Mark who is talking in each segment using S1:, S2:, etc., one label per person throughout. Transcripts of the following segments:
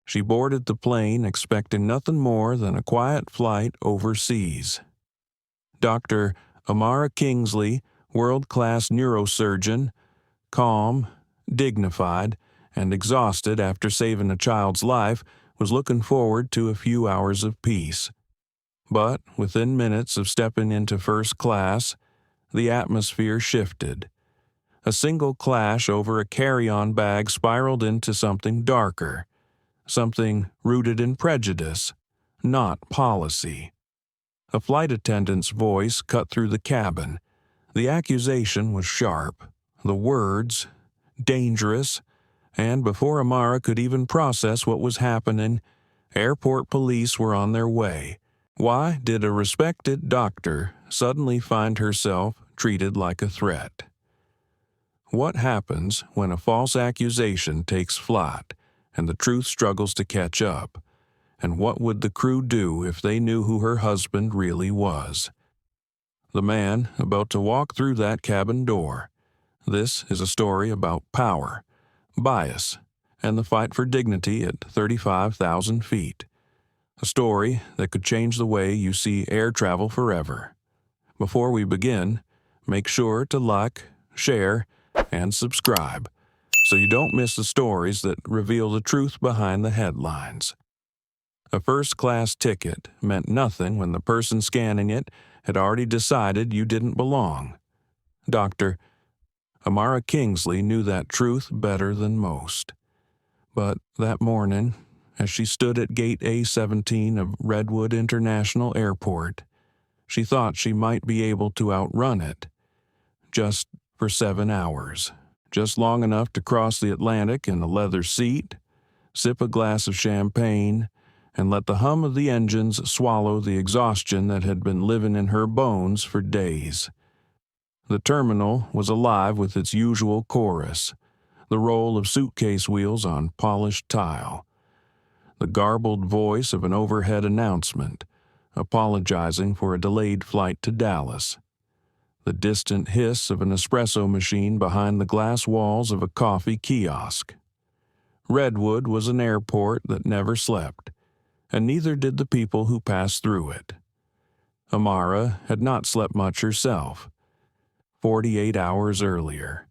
S1: She boarded the plane expecting nothing more than a quiet flight overseas. Dr. Amara Kingsley, world-class neurosurgeon, calm, dignified, and exhausted after saving a child's life, was looking forward to a few hours of peace. But within minutes of stepping into first class, the atmosphere shifted. A single clash over a carry-on bag spiraled into something darker, something rooted in prejudice, not policy. A flight attendant's voice cut through the cabin. The accusation was sharp, the words dangerous, and before Amara could even process what was happening, airport police were on their way. Why did a respected doctor suddenly find herself treated like a threat? What happens when a false accusation takes flight and the truth struggles to catch up? And what would the crew do if they knew who her husband really was? The man about to walk through that cabin door. This is a story about power, bias, and the fight for dignity at 35,000 feet. A story that could change the way you see air travel forever. Before we begin, make sure to like, share, and subscribe so you don't miss the stories that reveal the truth behind the headlines. A first-class ticket meant nothing when the person scanning it had already decided you didn't belong. Dr. Amara Kingsley knew that truth better than most. But that morning, as she stood at Gate A-17 of Redwood International Airport, she thought she might be able to outrun it. Just for 7 hours. Just long enough to cross the Atlantic in a leather seat, sip a glass of champagne, and let the hum of the engines swallow the exhaustion that had been living in her bones for days. The terminal was alive with its usual chorus, the roll of suitcase wheels on polished tile, the garbled voice of an overhead announcement, apologizing for a delayed flight to Dallas, the distant hiss of an espresso machine behind the glass walls of a coffee kiosk. Redwood was an airport that never slept, and neither did the people who passed through it. Amara had not slept much herself. 48 hours earlier,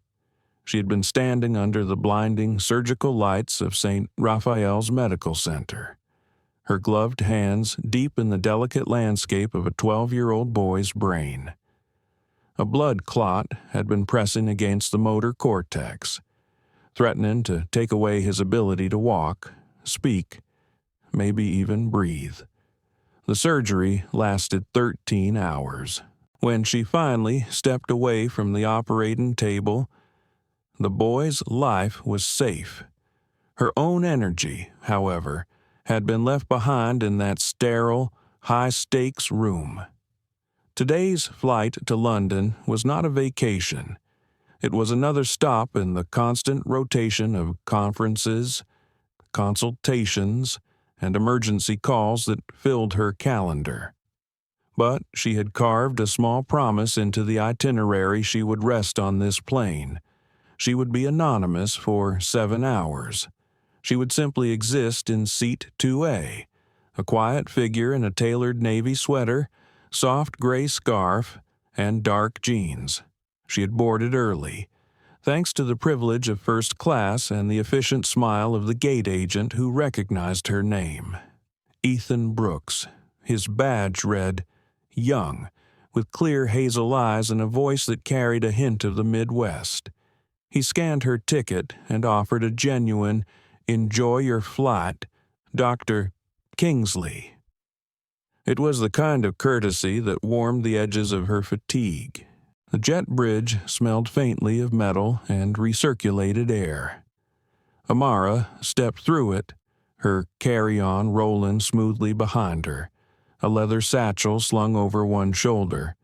S1: she had been standing under the blinding surgical lights of St. Raphael's Medical Center, her gloved hands deep in the delicate landscape of a 12-year-old boy's brain. A blood clot had been pressing against the motor cortex, threatening to take away his ability to walk, speak, maybe even breathe. The surgery lasted 13 hours. When she finally stepped away from the operating table, the boy's life was safe. Her own energy, however, had been left behind in that sterile, high-stakes room. Today's flight to London was not a vacation. It was another stop in the constant rotation of conferences, consultations, and emergency calls that filled her calendar. But she had carved a small promise into the itinerary she would rest on this plane. She would be anonymous for 7 hours. She would simply exist in Seat 2A, a quiet figure in a tailored navy sweater, soft gray scarf, and dark jeans. She had boarded early, thanks to the privilege of first class and the efficient smile of the gate agent who recognized her name. Ethan Brooks. His badge read, "Young," with clear hazel eyes and a voice that carried a hint of the Midwest. He scanned her ticket and offered a genuine, "Enjoy your flight, Dr. Kingsley." It was the kind of courtesy that warmed the edges of her fatigue. The jet bridge smelled faintly of metal and recirculated air. Amara stepped through it, her carry-on rolling smoothly behind her, a leather satchel slung over one shoulder.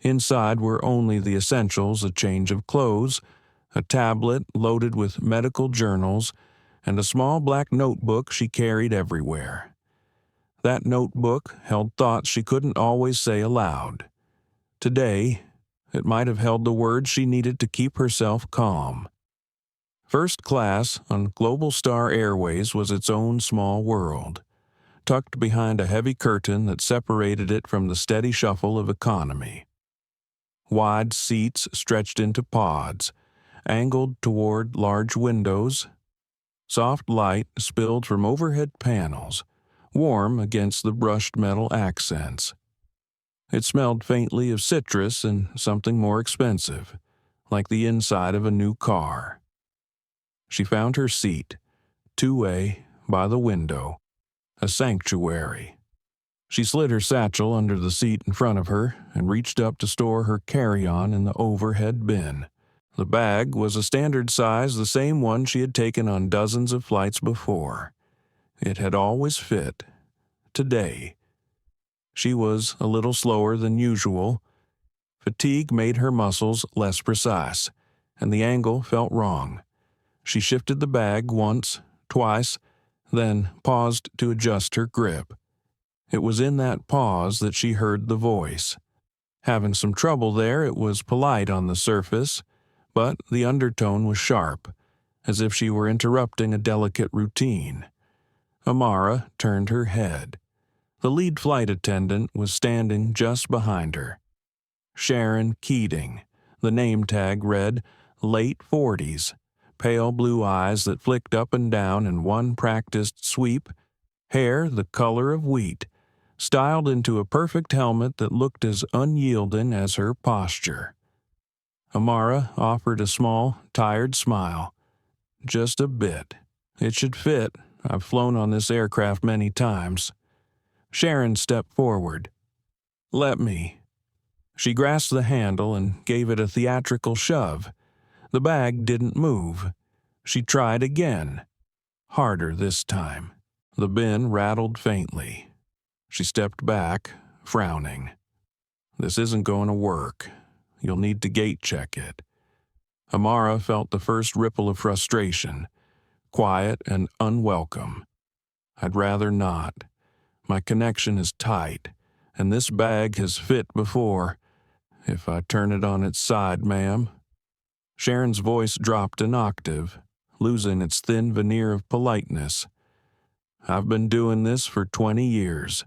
S1: Inside were only the essentials: a change of clothes, a tablet loaded with medical journals, and a small black notebook she carried everywhere. That notebook held thoughts she couldn't always say aloud. Today, it might have held the words she needed to keep herself calm. First class on Global Star Airways was its own small world, tucked behind a heavy curtain that separated it from the steady shuffle of economy. Wide seats stretched into pods, angled toward large windows. Soft light spilled from overhead panels, warm against the brushed metal accents. It smelled faintly of citrus and something more expensive, like the inside of a new car. She found her seat, 2A, by the window, a sanctuary. She slid her satchel under the seat in front of her and reached up to store her carry-on in the overhead bin. The bag was a standard size, the same one she had taken on dozens of flights before. It had always fit. Today. She was a little slower than usual. Fatigue made her muscles less precise, and the angle felt wrong. She shifted the bag once, twice, then paused to adjust her grip. It was in that pause that she heard the voice. Having some trouble there, it was polite on the surface, but the undertone was sharp, as if she were interrupting a delicate routine. Amara turned her head. The lead flight attendant was standing just behind her. Sharon Keating. The name tag read, late 40s, pale blue eyes that flicked up and down in one practiced sweep, hair the color of wheat, styled into a perfect helmet that looked as unyielding as her posture. Amara offered a small, tired smile. Just a bit. It should fit. I've flown on this aircraft many times. Sharon stepped forward. Let me. She grasped the handle and gave it a theatrical shove. The bag didn't move. She tried again. Harder this time. The bin rattled faintly. She stepped back, frowning. This isn't going to work. You'll need to gate check it. Amara felt the first ripple of frustration, quiet and unwelcome. I'd rather not. My connection is tight, and this bag has fit before. If I turn it on its side, ma'am. Sharon's voice dropped an octave, losing its thin veneer of politeness. I've been doing this for 20 years.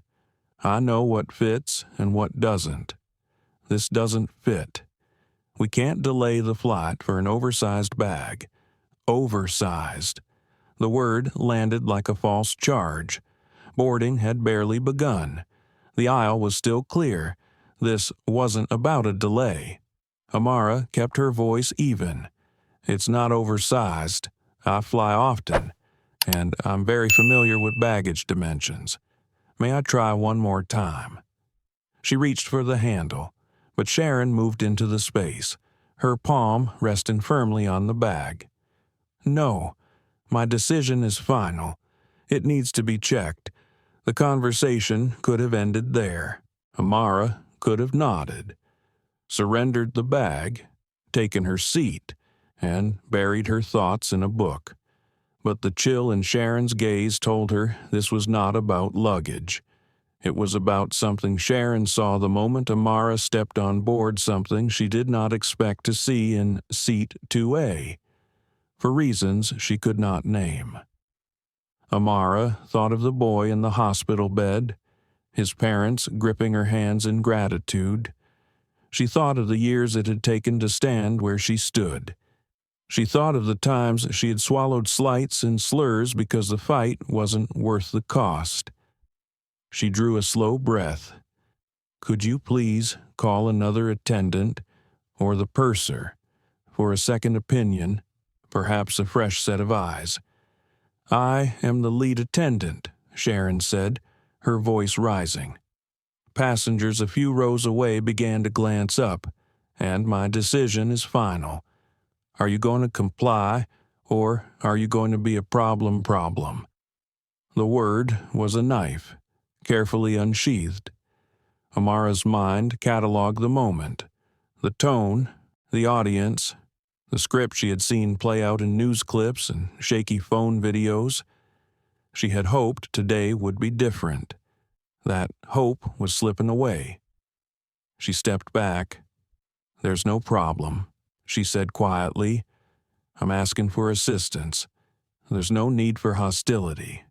S1: I know what fits and what doesn't. This doesn't fit. We can't delay the flight for an oversized bag. Oversized. The word landed like a false charge. Boarding had barely begun. The aisle was still clear. This wasn't about a delay. Amara kept her voice even. It's not oversized. I fly often, and I'm very familiar with baggage dimensions. May I try one more time? She reached for the handle, but Sharon moved into the space, her palm resting firmly on the bag. No, my decision is final. It needs to be checked. The conversation could have ended there. Amara could have nodded, surrendered the bag, taken her seat, and buried her thoughts in a book. But the chill in Sharon's gaze told her this was not about luggage. It was about something Sharon saw the moment Amara stepped on board, something she did not expect to see in seat 2A, for reasons she could not name. Amara thought of the boy in the hospital bed, his parents gripping her hands in gratitude. She thought of the years it had taken to stand where she stood. She thought of the times she had swallowed slights and slurs because the fight wasn't worth the cost. She drew a slow breath. Could you please call another attendant or the purser for a second opinion, perhaps a fresh set of eyes? I am the lead attendant, Sharon said, her voice rising. Passengers a few rows away began to glance up, and my decision is final. Are you going to comply, or are you going to be a problem? The word was a knife, carefully unsheathed. Amara's mind cataloged the moment, the tone, the audience, the script she had seen play out in news clips and shaky phone videos. She had hoped today would be different. That hope was slipping away. She stepped back. There's no problem, she said quietly. I'm asking for assistance. There's no need for hostility."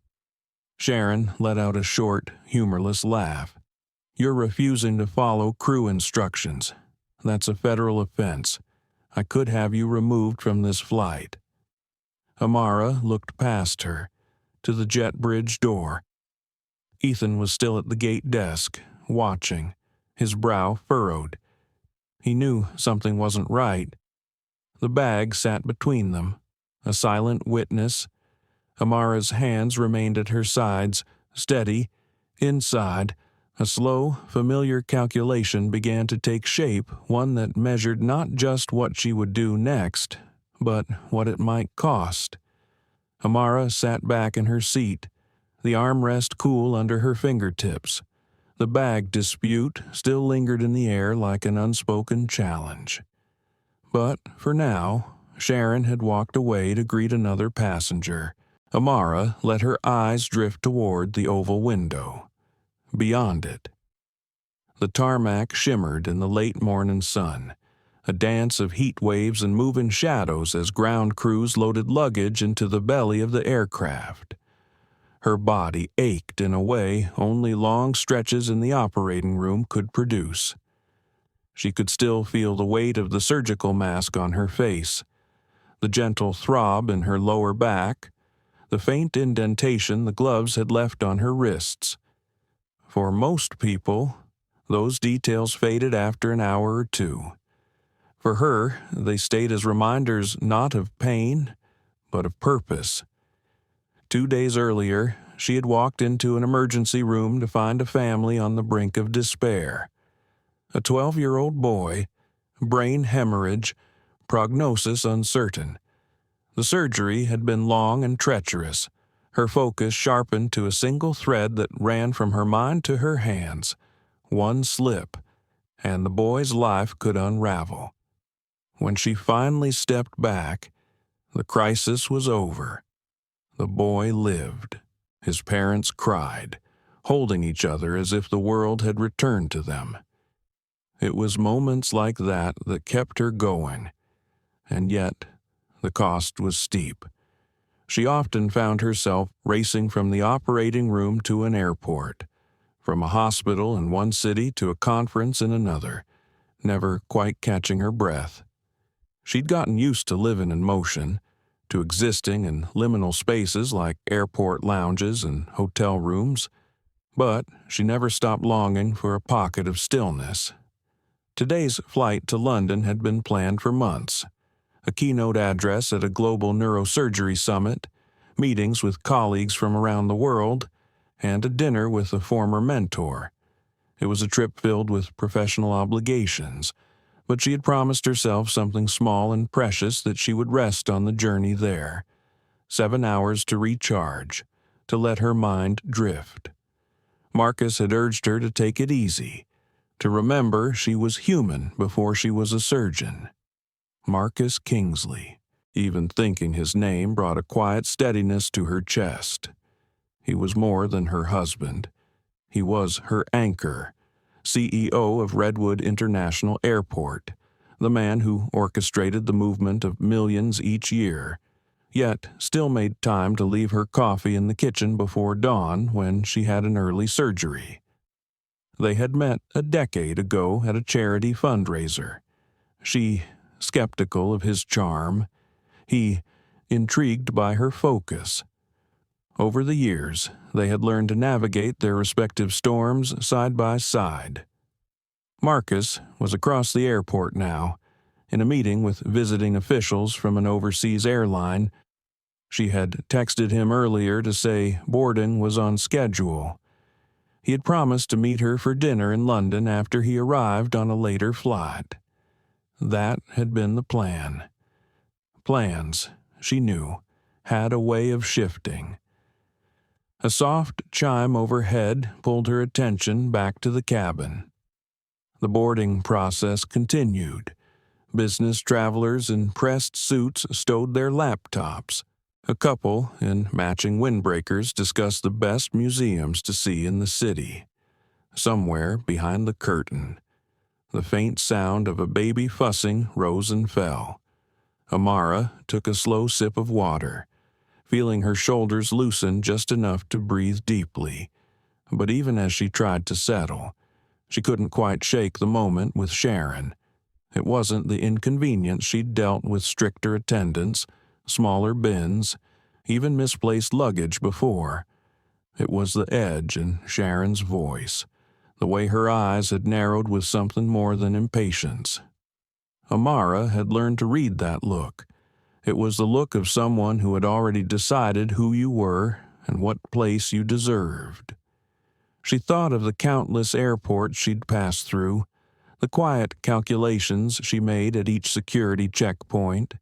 S1: Sharon let out a short, humorless laugh. "You're refusing to follow crew instructions. That's a federal offense. I could have you removed from this flight." Amara looked past her, to the jet bridge door. Ethan was still at the gate desk, watching, his brow furrowed. He knew something wasn't right. The bag sat between them, a silent witness. Amara's hands remained at her sides, steady. Inside, a slow, familiar calculation began to take shape, one that measured not just what she would do next, but what it might cost. Amara sat back in her seat, the armrest cool under her fingertips. The bag dispute still lingered in the air like an unspoken challenge. But for now, Sharon had walked away to greet another passenger. Amara let her eyes drift toward the oval window. Beyond it, the tarmac shimmered in the late morning sun, a dance of heat waves and moving shadows as ground crews loaded luggage into the belly of the aircraft. Her body ached in a way only long stretches in the operating room could produce. She could still feel the weight of the surgical mask on her face, the gentle throb in her lower back, the faint indentation the gloves had left on her wrists. For most people, those details faded after an hour or two. For her, they stayed as reminders not of pain, but of purpose. 2 days earlier, she had walked into an emergency room to find a family on the brink of despair. A 12-year-old boy, brain hemorrhage, prognosis uncertain. The surgery had been long and treacherous, her focus sharpened to a single thread that ran from her mind to her hands. One slip, and the boy's life could unravel. When she finally stepped back, the crisis was over. The boy lived. His parents cried, holding each other as if the world had returned to them. It was moments like that that kept her going, and yet the cost was steep. She often found herself racing from the operating room to an airport, from a hospital in one city to a conference in another, never quite catching her breath. She'd gotten used to living in motion, to existing in liminal spaces like airport lounges and hotel rooms, but she never stopped longing for a pocket of stillness. Today's flight to London had been planned for months. A keynote address at a global neurosurgery summit, meetings with colleagues from around the world, and a dinner with a former mentor. It was a trip filled with professional obligations, but she had promised herself something small and precious that she would rest on the journey there. 7 hours to recharge, to let her mind drift. Marcus had urged her to take it easy, to remember she was human before she was a surgeon. Marcus Kingsley. Even thinking his name brought a quiet steadiness to her chest. He was more than her husband. He was her anchor, CEO of Redwood International Airport, the man who orchestrated the movement of millions each year, yet still made time to leave her coffee in the kitchen before dawn when she had an early surgery. They had met a decade ago at a charity fundraiser. She, skeptical of his charm, he, intrigued by her focus. Over the years, they had learned to navigate their respective storms side by side. Marcus was across the airport now, in a meeting with visiting officials from an overseas airline. She had texted him earlier to say boarding was on schedule. He had promised to meet her for dinner in London after he arrived on a later flight. That had been the plan. Plans, she knew, had a way of shifting. A soft chime overhead pulled her attention back to the cabin. The boarding process continued. Business travelers in pressed suits stowed their laptops. A couple in matching windbreakers discussed the best museums to see in the city. Somewhere behind the curtain, the faint sound of a baby fussing rose and fell. Amara took a slow sip of water, feeling her shoulders loosen just enough to breathe deeply. But even as she tried to settle, she couldn't quite shake the moment with Sharon. It wasn't the inconvenience she'd dealt with stricter attendants, smaller bins, even misplaced luggage before. It was the edge in Sharon's voice, the way her eyes had narrowed with something more than impatience. Amara had learned to read that look. It was the look of someone who had already decided who you were and what place you deserved. She thought of the countless airports she'd passed through, the quiet calculations she made at each security checkpoint,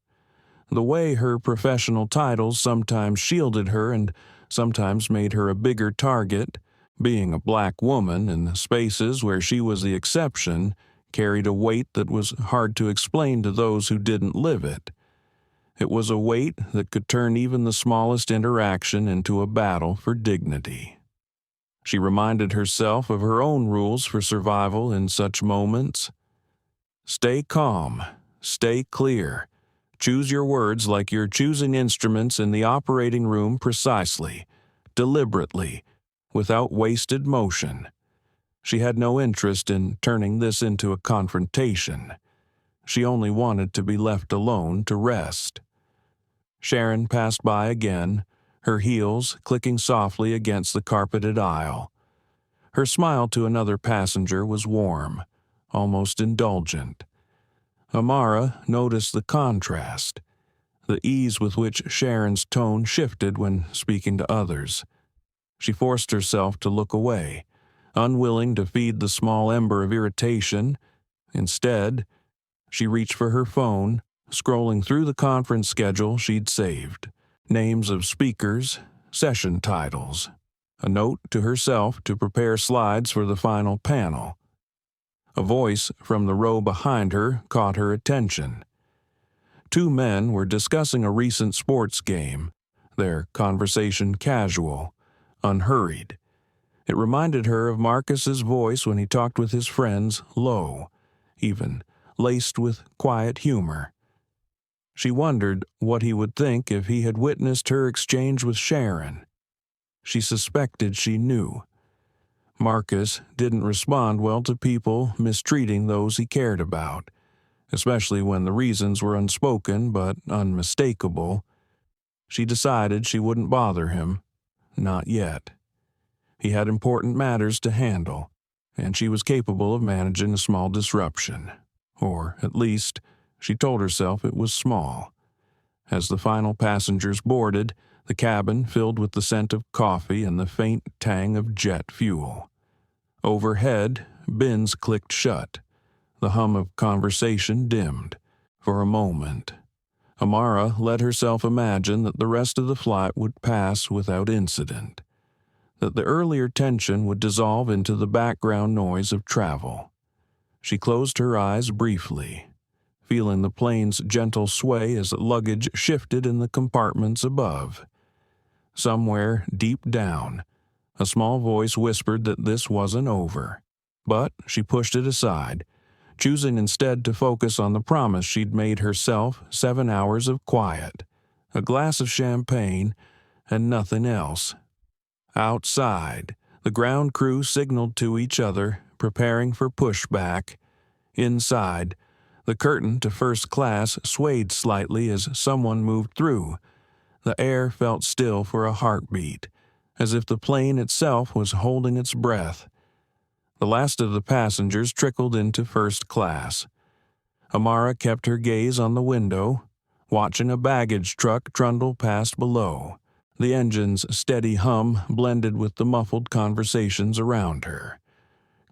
S1: the way her professional titles sometimes shielded her and sometimes made her a bigger target. Being a black woman in the spaces where she was the exception carried a weight that was hard to explain to those who didn't live it. It was a weight that could turn even the smallest interaction into a battle for dignity. She reminded herself of her own rules for survival in such moments. Stay calm, stay clear, choose your words like you're choosing instruments in the operating room precisely, deliberately, without wasted motion. She had no interest in turning this into a confrontation. She only wanted to be left alone to rest. Sharon passed by again, her heels clicking softly against the carpeted aisle. Her smile to another passenger was warm, almost indulgent. Amara noticed the contrast, the ease with which Sharon's tone shifted when speaking to others. She forced herself to look away, unwilling to feed the small ember of irritation. Instead, she reached for her phone, scrolling through the conference schedule she'd saved, names of speakers, session titles, a note to herself to prepare slides for the final panel. A voice from the row behind her caught her attention. Two men were discussing a recent sports game, their conversation casual, unhurried. It reminded her of Marcus's voice when he talked with his friends, low, even laced with quiet humor. She wondered what he would think if he had witnessed her exchange with Sharon. She suspected she knew. Marcus didn't respond well to people mistreating those he cared about, especially when the reasons were unspoken but unmistakable. She decided she wouldn't bother him. Not yet. He had important matters to handle, and she was capable of managing a small disruption. Or, at least, she told herself it was small. As the final passengers boarded, the cabin filled with the scent of coffee and the faint tang of jet fuel. Overhead, bins clicked shut. The hum of conversation dimmed. For a moment, Amara let herself imagine that the rest of the flight would pass without incident, that the earlier tension would dissolve into the background noise of travel. She closed her eyes briefly, feeling the plane's gentle sway as the luggage shifted in the compartments above. Somewhere deep down, a small voice whispered that this wasn't over, but she pushed it aside, choosing instead to focus on the promise she'd made herself: 7 hours of quiet, a glass of champagne, and nothing else. Outside, the ground crew signaled to each other, preparing for pushback. Inside, the curtain to first class swayed slightly as someone moved through. The air felt still for a heartbeat, as if the plane itself was holding its breath. The last of the passengers trickled into first class. Amara kept her gaze on the window, watching a baggage truck trundle past below. The engine's steady hum blended with the muffled conversations around her,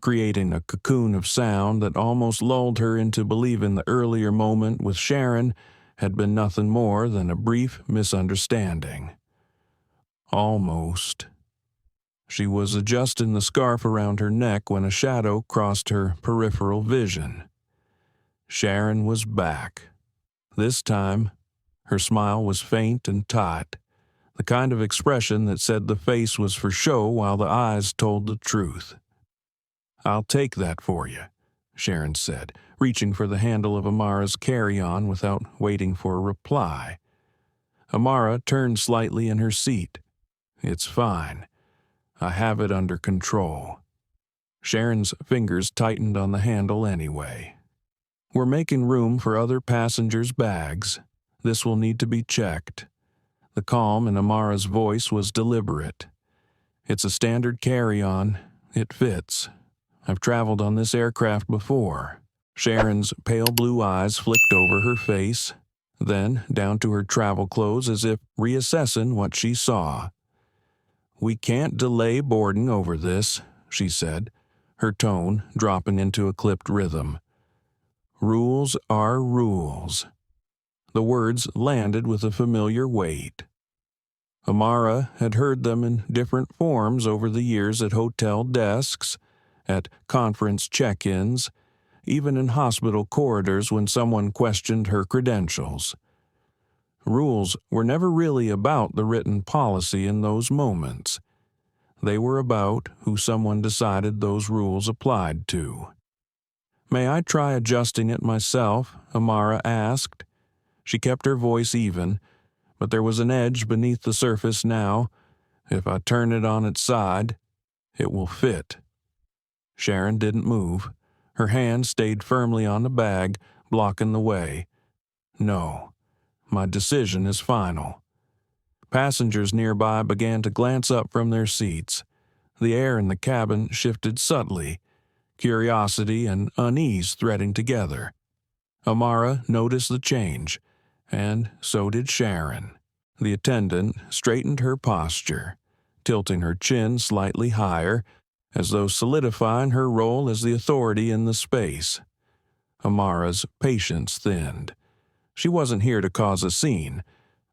S1: creating a cocoon of sound that almost lulled her into believing the earlier moment with Sharon had been nothing more than a brief misunderstanding. Almost. She was adjusting the scarf around her neck when a shadow crossed her peripheral vision. Sharon was back. This time, her smile was faint and taut, the kind of expression that said the face was for show while the eyes told the truth. "I'll take that for you," Sharon said, reaching for the handle of Amara's carry-on without waiting for a reply. Amara turned slightly in her seat. "It's fine. I have it under control." Sharon's fingers tightened on the handle anyway. "We're making room for other passengers' bags. This will need to be checked." The calm in Amara's voice was deliberate. "It's a standard carry-on. It fits. I've traveled on this aircraft before." Sharon's pale blue eyes flicked over her face, then down to her travel clothes as if reassessing what she saw. "We can't delay boarding over this," she said, her tone dropping into a clipped rhythm. "Rules are rules." The words landed with a familiar weight. Amara had heard them in different forms over the years at hotel desks, at conference check-ins, even in hospital corridors when someone questioned her credentials. Rules were never really about the written policy in those moments. They were about who someone decided those rules applied to. "May I try adjusting it myself?" Amara asked. She kept her voice even, but there was an edge beneath the surface now. "If I turn it on its side, it will fit." Sharon didn't move. Her hand stayed firmly on the bag, blocking the way. "No, my decision is final." Passengers nearby began to glance up from their seats. The air in the cabin shifted subtly, curiosity and unease threading together. Amara noticed the change, and so did Sharon. The attendant straightened her posture, tilting her chin slightly higher, as though solidifying her role as the authority in the space. Amara's patience thinned. She wasn't here to cause a scene,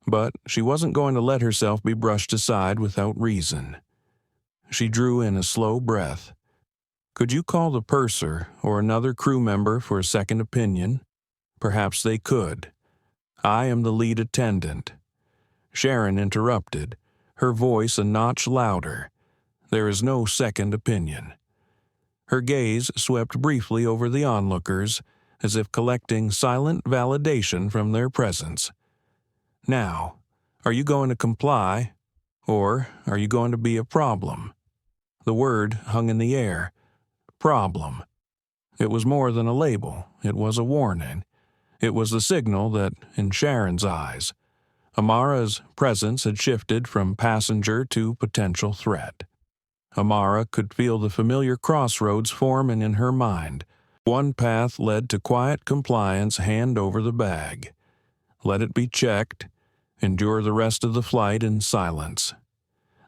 S1: but she wasn't going to let herself be brushed aside without reason. She drew in a slow breath. "Could you call the purser or another crew member for a second opinion?" Perhaps they could. "I am the lead attendant." Sharon interrupted, her voice a notch louder. "There is no second opinion." Her gaze swept briefly over the onlookers, as if collecting silent validation from their presence. "Now, are you going to comply, or are you going to be a problem?" The word hung in the air. Problem. It was more than a label. It was a warning. It was the signal that, in Sharon's eyes, Amara's presence had shifted from passenger to potential threat. Amara could feel the familiar crossroads forming in her mind. One path led to quiet compliance, hand over the bag. Let it be checked, endure the rest of the flight in silence.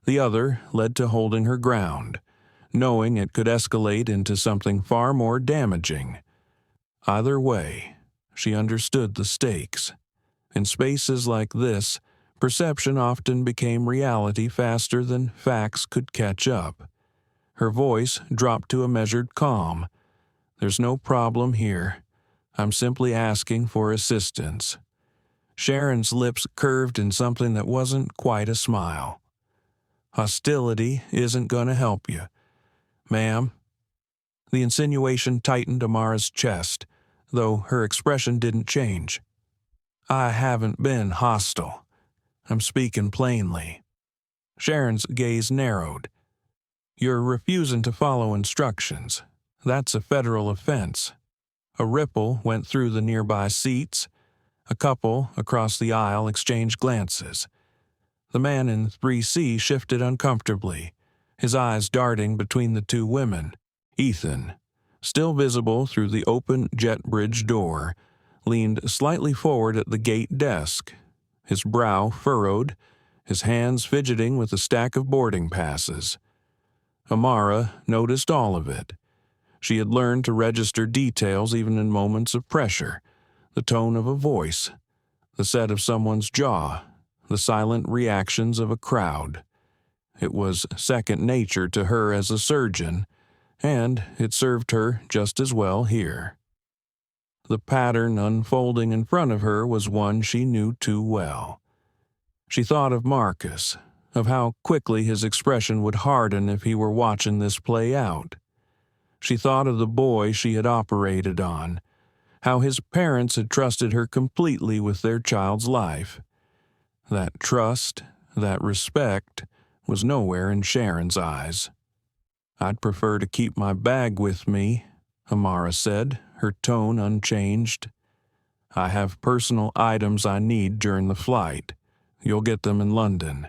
S1: The other led to holding her ground, knowing it could escalate into something far more damaging. Either way, she understood the stakes. In spaces like this, perception often became reality faster than facts could catch up. Her voice dropped to a measured calm. "There's no problem here. I'm simply asking for assistance." Sharon's lips curved in something that wasn't quite a smile. "Hostility isn't going to help you, ma'am." The insinuation tightened Amara's chest, though her expression didn't change. "I haven't been hostile. I'm speaking plainly." Sharon's gaze narrowed. "You're refusing to follow instructions. That's a federal offense." A ripple went through the nearby seats. A couple across the aisle exchanged glances. The man in 3C shifted uncomfortably, his eyes darting between the two women. Ethan, still visible through the open jet bridge door, leaned slightly forward at the gate desk, his brow furrowed, his hands fidgeting with a stack of boarding passes. Amara noticed all of it. She had learned to register details even in moments of pressure, the tone of a voice, the set of someone's jaw, the silent reactions of a crowd. It was second nature to her as a surgeon, and it served her just as well here. The pattern unfolding in front of her was one she knew too well. She thought of Marcus, of how quickly his expression would harden if he were watching this play out. She thought of the boy she had operated on, how his parents had trusted her completely with their child's life. That trust, that respect, was nowhere in Sharon's eyes. "I'd prefer to keep my bag with me," Amara said, her tone unchanged. "I have personal items I need during the flight. You'll get them in London,"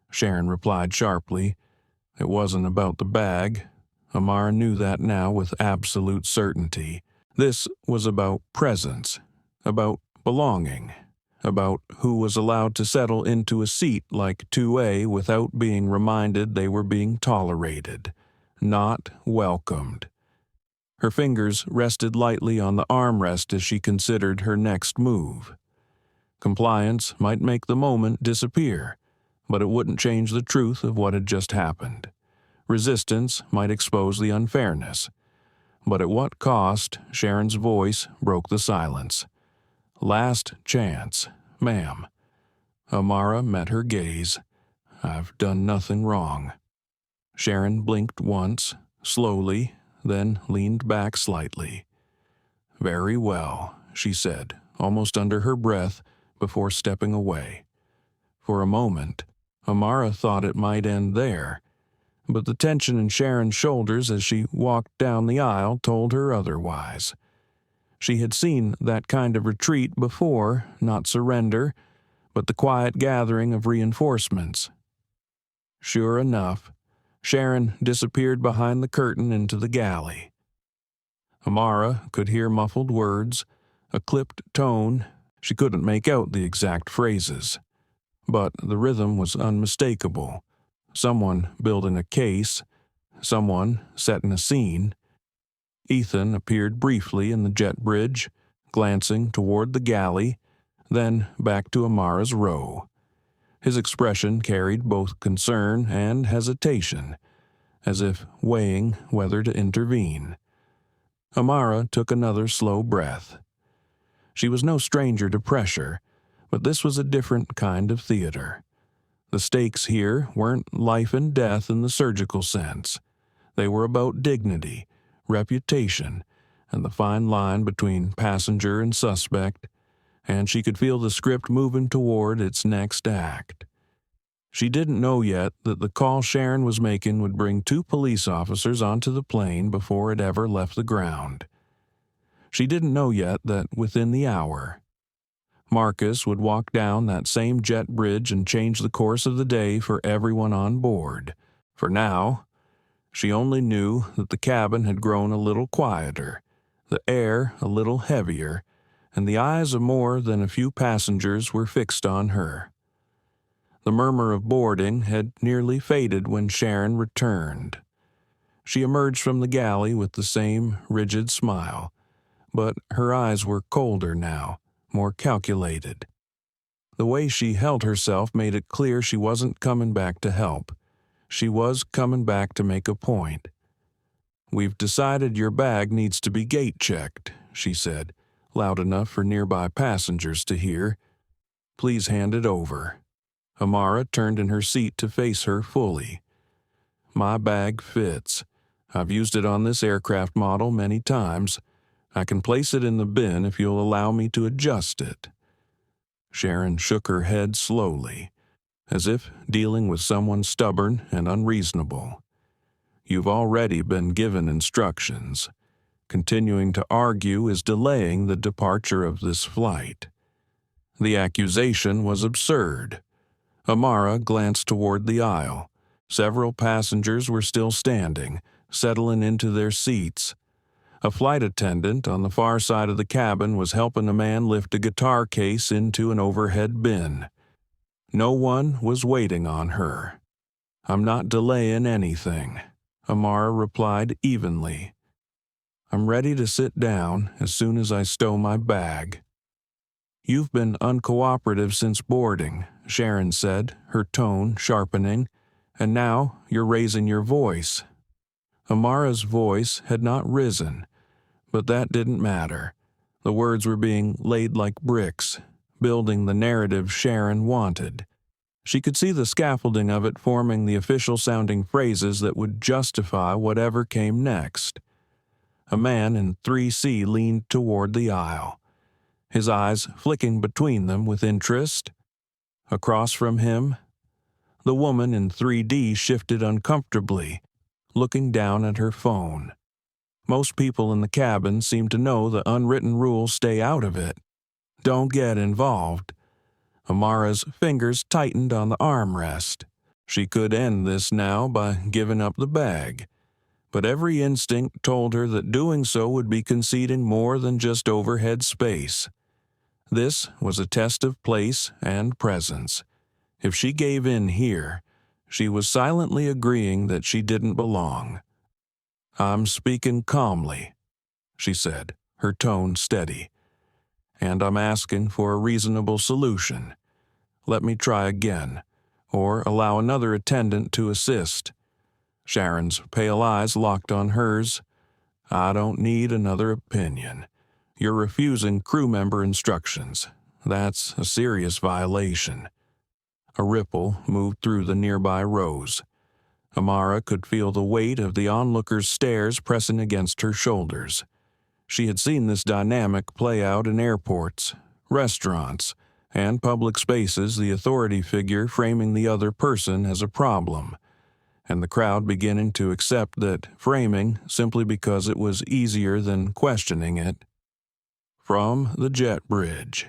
S1: Sharon replied sharply. It wasn't about the bag. Amara knew that now with absolute certainty. This was about presence, about belonging, about who was allowed to settle into a seat like 2A without being reminded they were being tolerated, not welcomed. Her fingers rested lightly on the armrest as she considered her next move. Compliance might make the moment disappear, but it wouldn't change the truth of what had just happened. Resistance might expose the unfairness. But at what cost? Sharon's voice broke the silence. "Last chance, ma'am." Amara met her gaze. "I've done nothing wrong." Sharon blinked once, slowly, then leaned back slightly. "Very well," she said, almost under her breath, before stepping away. For a moment, Amara thought it might end there, but the tension in Sharon's shoulders as she walked down the aisle told her otherwise. She had seen that kind of retreat before, not surrender, but the quiet gathering of reinforcements. Sure enough, Sharon disappeared behind the curtain into the galley. Amara could hear muffled words, a clipped tone. She couldn't make out the exact phrases, but the rhythm was unmistakable. Someone building a case, someone setting a scene. Ethan appeared briefly in the jet bridge, glancing toward the galley, then back to Amara's row. His expression carried both concern and hesitation, as if weighing whether to intervene. Amara took another slow breath. She was no stranger to pressure, but this was a different kind of theater. The stakes here weren't life and death in the surgical sense. They were about dignity, reputation, and the fine line between passenger and suspect, and she could feel the script moving toward its next act. She didn't know yet that the call Sharon was making would bring 2 police officers onto the plane before it ever left the ground. She didn't know yet that within the hour, Marcus would walk down that same jet bridge and change the course of the day for everyone on board. For now, she only knew that the cabin had grown a little quieter, the air a little heavier, and the eyes of more than a few passengers were fixed on her. The murmur of boarding had nearly faded when Sharon returned. She emerged from the galley with the same rigid smile, but her eyes were colder now, more calculated. The way she held herself made it clear she wasn't coming back to help. She was coming back to make a point. "We've decided your bag needs to be gate-checked," she said, loud enough for nearby passengers to hear. "Please hand it over." Amara turned in her seat to face her fully. "My bag fits. I've used it on this aircraft model many times. I can place it in the bin if you'll allow me to adjust it." Sharon shook her head slowly, as if dealing with someone stubborn and unreasonable. "You've already been given instructions. Continuing to argue is delaying the departure of this flight." The accusation was absurd. Amara glanced toward the aisle. Several passengers were still standing, settling into their seats. A flight attendant on the far side of the cabin was helping a man lift a guitar case into an overhead bin. No one was waiting on her. "I'm not delaying anything," Amara replied evenly. "I'm ready to sit down as soon as I stow my bag." "You've been uncooperative since boarding," Sharon said, her tone sharpening, "and now you're raising your voice." Amara's voice had not risen, but that didn't matter. The words were being laid like bricks, building the narrative Sharon wanted. She could see the scaffolding of it forming the official-sounding phrases that would justify whatever came next. A man in 3C leaned toward the aisle, his eyes flicking between them with interest. Across from him, the woman in 3D shifted uncomfortably, looking down at her phone. Most people in the cabin seemed to know the unwritten rule: stay out of it. Don't get involved. Amara's fingers tightened on the armrest. She could end this now by giving up the bag, but every instinct told her that doing so would be conceding more than just overhead space. This was a test of place and presence. If she gave in here, she was silently agreeing that she didn't belong. "I'm speaking calmly," she said, her tone steady, "and I'm asking for a reasonable solution. Let me try again, or allow another attendant to assist." Sharon's pale eyes locked on hers. "I don't need another opinion. You're refusing crew member instructions. That's a serious violation." A ripple moved through the nearby rows. Amara could feel the weight of the onlookers' stares pressing against her shoulders. She had seen this dynamic play out in airports, restaurants, and public spaces, the authority figure framing the other person as a problem, and the crowd beginning to accept that framing simply because it was easier than questioning it. From the jet bridge.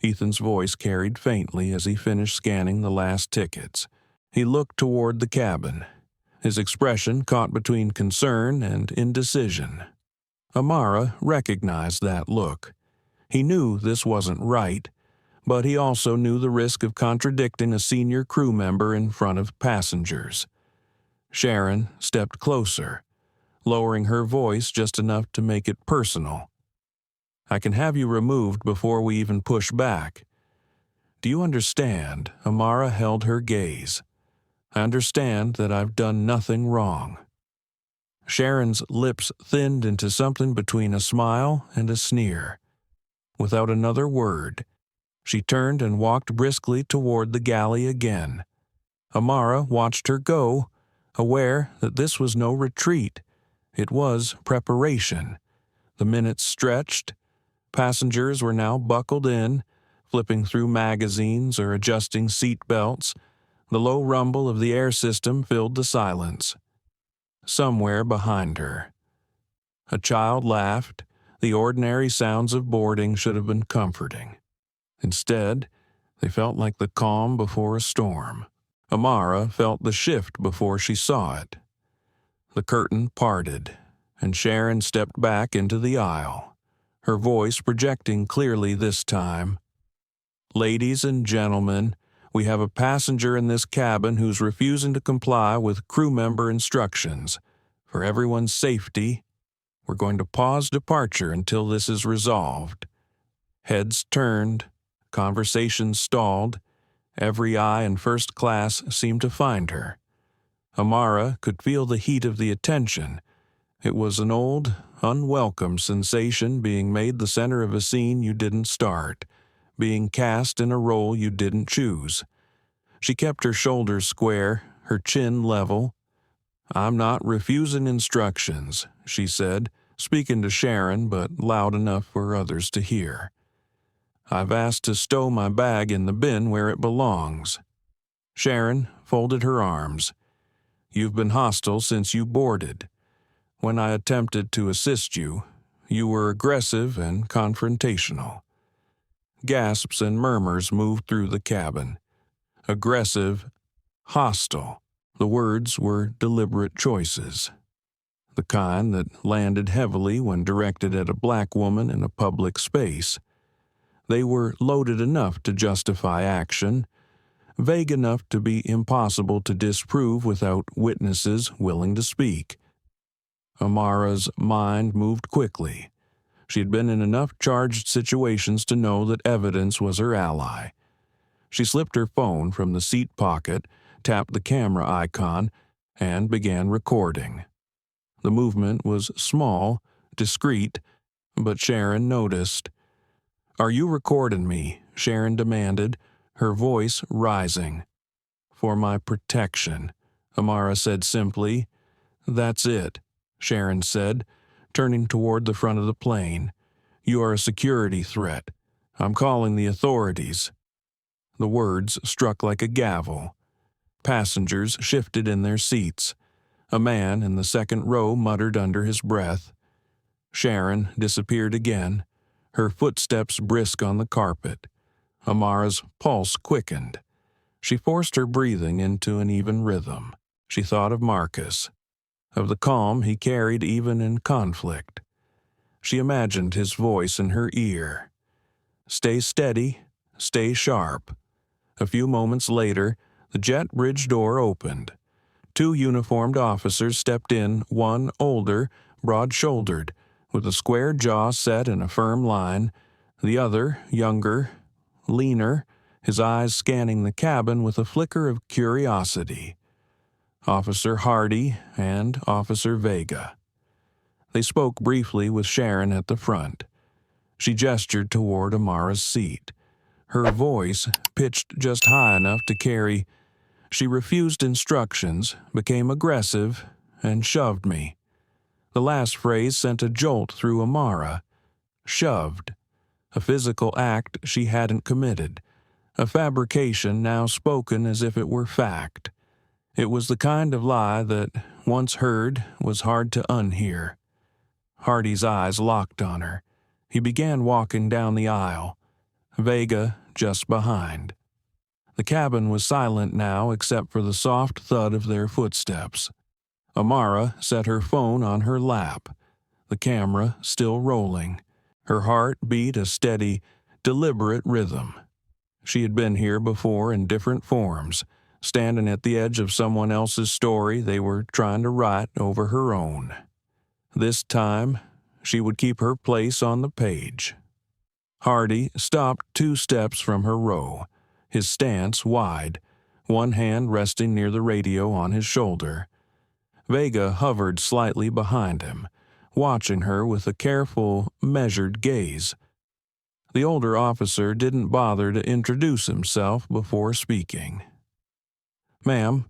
S1: Ethan's voice carried faintly as he finished scanning the last tickets. He looked toward the cabin, his expression caught between concern and indecision. Amara recognized that look. He knew this wasn't right, but he also knew the risk of contradicting a senior crew member in front of passengers. Sharon stepped closer, lowering her voice just enough to make it personal. "I can have you removed before we even push back." "Do you understand?" Amara held her gaze. "I understand that I've done nothing wrong." Sharon's lips thinned into something between a smile and a sneer. Without another word, she turned and walked briskly toward the galley again. Amara watched her go, aware that this was no retreat. It was preparation. The minutes stretched. Passengers were now buckled in, flipping through magazines or adjusting seat belts. The low rumble of the air system filled the silence. Somewhere behind her, a child laughed. The ordinary sounds of boarding should have been comforting. Instead, they felt like the calm before a storm. Amara felt the shift before she saw it. The curtain parted, and Sharon stepped back into the aisle, her voice projecting clearly this time. "Ladies and gentlemen, we have a passenger in this cabin who's refusing to comply with crew member instructions. For everyone's safety, we're going to pause departure until this is resolved." Heads turned, conversations stalled. Every eye in first class seemed to find her. Amara could feel the heat of the attention. It was an old, unwelcome sensation being made the center of a scene you didn't start, being cast in a role you didn't choose. She kept her shoulders square, her chin level. "I'm not refusing instructions," she said, speaking to Sharon but loud enough for others to hear. "I've asked to stow my bag in the bin where it belongs." Sharon folded her arms. "You've been hostile since you boarded. When I attempted to assist you, you were aggressive and confrontational." Gasps and murmurs moved through the cabin. Aggressive, hostile. The words were deliberate choices, the kind that landed heavily when directed at a black woman in a public space. They were loaded enough to justify action, vague enough to be impossible to disprove without witnesses willing to speak. Amara's mind moved quickly. She had been in enough charged situations to know that evidence was her ally. She slipped her phone from the seat pocket, tapped the camera icon, and began recording. The movement was small, discreet, but Sharon noticed. "Are you recording me?" Sharon demanded, her voice rising. "For my protection," Amara said simply. "That's it," Sharon said, turning toward the front of the plane. "You are a security threat. I'm calling the authorities." The words struck like a gavel. Passengers shifted in their seats. A man in the second row muttered under his breath. Sharon disappeared again, her footsteps brisk on the carpet. Amara's pulse quickened. She forced her breathing into an even rhythm. She thought of Marcus, of the calm he carried even in conflict. She imagined his voice in her ear. "Stay steady, stay sharp." A few moments later, the jet bridge door opened. Two uniformed officers stepped in, one older, broad-shouldered, with a square jaw set in a firm line, the other younger, leaner, his eyes scanning the cabin with a flicker of curiosity. Officer Hardy and Officer Vega. They spoke briefly with Sharon at the front. She gestured toward Amara's seat. Her voice, pitched just high enough to carry, she refused instructions, became aggressive, and shoved me. The last phrase sent a jolt through Amara. Shoved. A physical act she hadn't committed. A fabrication now spoken as if it were fact. It was the kind of lie that, once heard, was hard to unhear. Hardy's eyes locked on her. He began walking down the aisle. Vega just behind. The cabin was silent now except for the soft thud of their footsteps. Amara set her phone on her lap, the camera still rolling. Her heart beat a steady, deliberate rhythm. She had been here before in different forms, standing at the edge of someone else's story they were trying to write over her own. This time, she would keep her place on the page. Hardy stopped 2 steps from her row, his stance wide, one hand resting near the radio on his shoulder. Vega hovered slightly behind him, watching her with a careful, measured gaze. The older officer didn't bother to introduce himself before speaking. "Ma'am,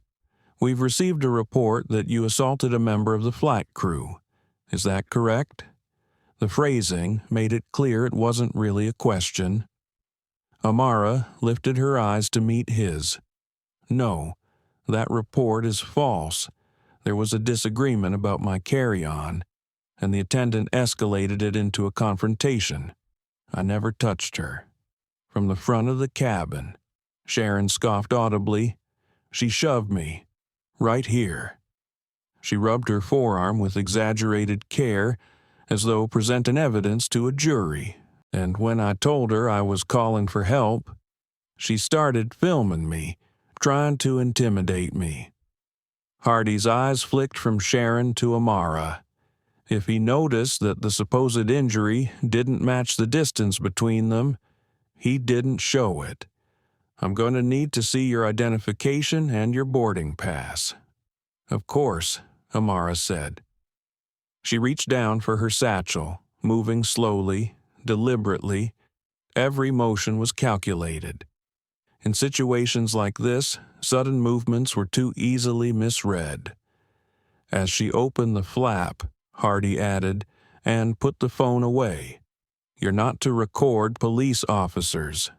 S1: we've received a report that you assaulted a member of the flight crew. Is that correct?" The phrasing made it clear it wasn't really a question. Amara lifted her eyes to meet his. "No, that report is false. There was a disagreement about my carry-on, and the attendant escalated it into a confrontation. I never touched her." From the front of the cabin, Sharon scoffed audibly. "She shoved me. Right here." She rubbed her forearm with exaggerated care, as though presenting evidence to a jury. "And when I told her I was calling for help, she started filming me, trying to intimidate me." Hardy's eyes flicked from Sharon to Amara. If he noticed that the supposed injury didn't match the distance between them, he didn't show it. "I'm going to need to see your identification and your boarding pass." "Of course," Amara said. She reached down for her satchel, moving slowly, deliberately. Every motion was calculated. In situations like this, sudden movements were too easily misread. As she opened the flap, Hardy added, "and put the phone away. You're not to record police officers."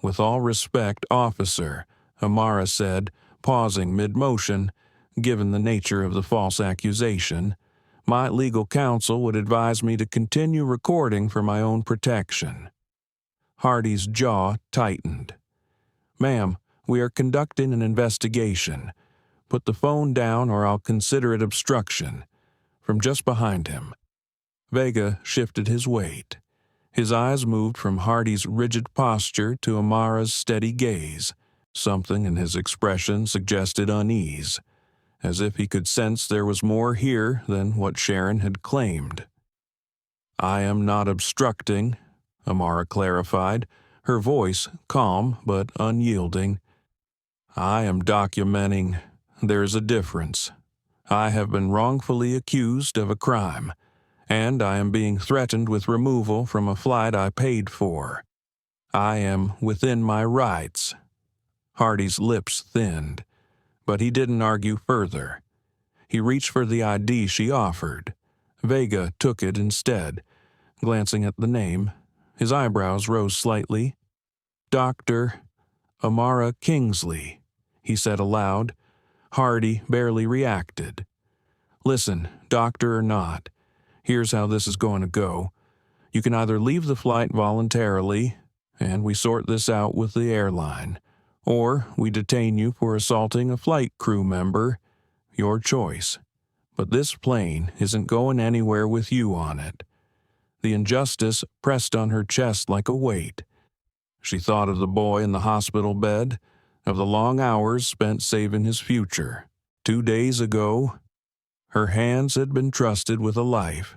S1: "With all respect, officer," Amara said, pausing mid-motion, given the nature of the false accusation, "my legal counsel would advise me to continue recording for my own protection." Hardy's jaw tightened. "Ma'am, we are conducting an investigation. Put the phone down or I'll consider it obstruction." From just behind him, Vega shifted his weight. His eyes moved from Hardy's rigid posture to Amara's steady gaze. Something in his expression suggested unease, as if he could sense there was more here than what Sharon had claimed. "I am not obstructing," Amara clarified, her voice calm but unyielding. "I am documenting. There's a difference. I have been wrongfully accused of a crime, and I am being threatened with removal from a flight I paid for. I am within my rights." Hardy's lips thinned, but he didn't argue further. He reached for the ID she offered. Vega took it instead. Glancing at the name, his eyebrows rose slightly. "Dr. Amara Kingsley," he said aloud. Hardy barely reacted. "Listen, doctor or not, here's how this is going to go. You can either leave the flight voluntarily, and we sort this out with the airline, or we detain you for assaulting a flight crew member. Your choice. But this plane isn't going anywhere with you on it." The injustice pressed on her chest like a weight. She thought of the boy in the hospital bed, of the long hours spent saving his future. 2 days ago, her hands had been trusted with a life.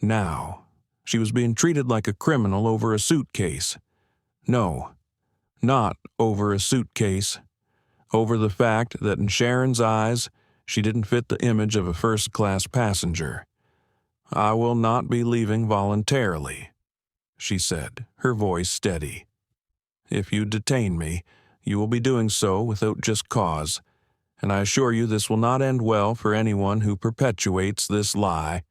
S1: Now, she was being treated like a criminal over a suitcase. No, not over a suitcase. Over the fact that in Sharon's eyes, she didn't fit the image of a first-class passenger. "I will not be leaving voluntarily," she said, her voice steady. "If you detain me, you will be doing so without just cause, and I assure you this will not end well for anyone who perpetuates this lie."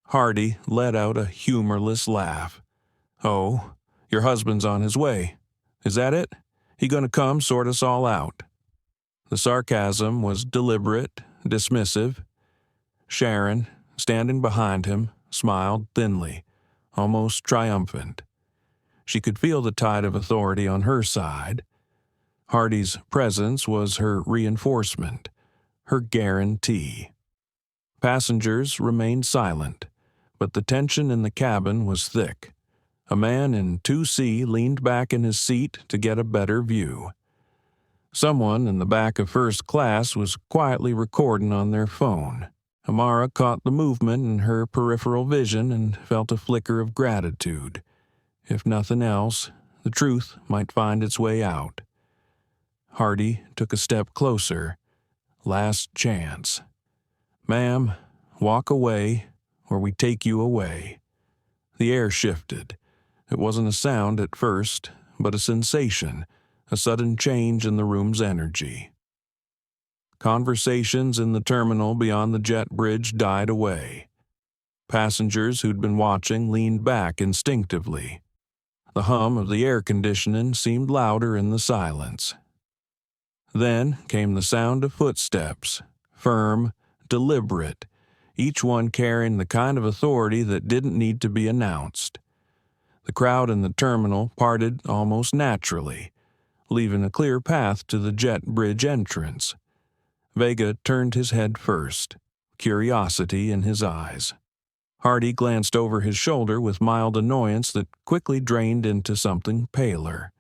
S1: Hardy let out a humorless laugh. "Oh, your husband's on his way. Is that it? He gonna come sort us all out?" The sarcasm was deliberate, dismissive. Sharon, standing behind him, smiled thinly, almost triumphant. She could feel the tide of authority on her side. Hardy's presence was her reinforcement, her guarantee. Passengers remained silent, but the tension in the cabin was thick. A man in 2C leaned back in his seat to get a better view. Someone in the back of first class was quietly recording on their phone. Amara caught the movement in her peripheral vision and felt a flicker of gratitude. If nothing else, the truth might find its way out. Hardy took a step closer. Last chance. "Ma'am, walk away, or we take you away." The air shifted. It wasn't a sound at first, but a sensation, a sudden change in the room's energy. Conversations in the terminal beyond the jet bridge died away. Passengers who'd been watching leaned back instinctively. The hum of the air conditioning seemed louder in the silence. Then came the sound of footsteps, firm, deliberate, each one carrying the kind of authority that didn't need to be announced. The crowd in the terminal parted almost naturally, leaving a clear path to the jet bridge entrance. Vega turned his head first, curiosity in his eyes. Hardy glanced over his shoulder with mild annoyance that quickly drained into something paler.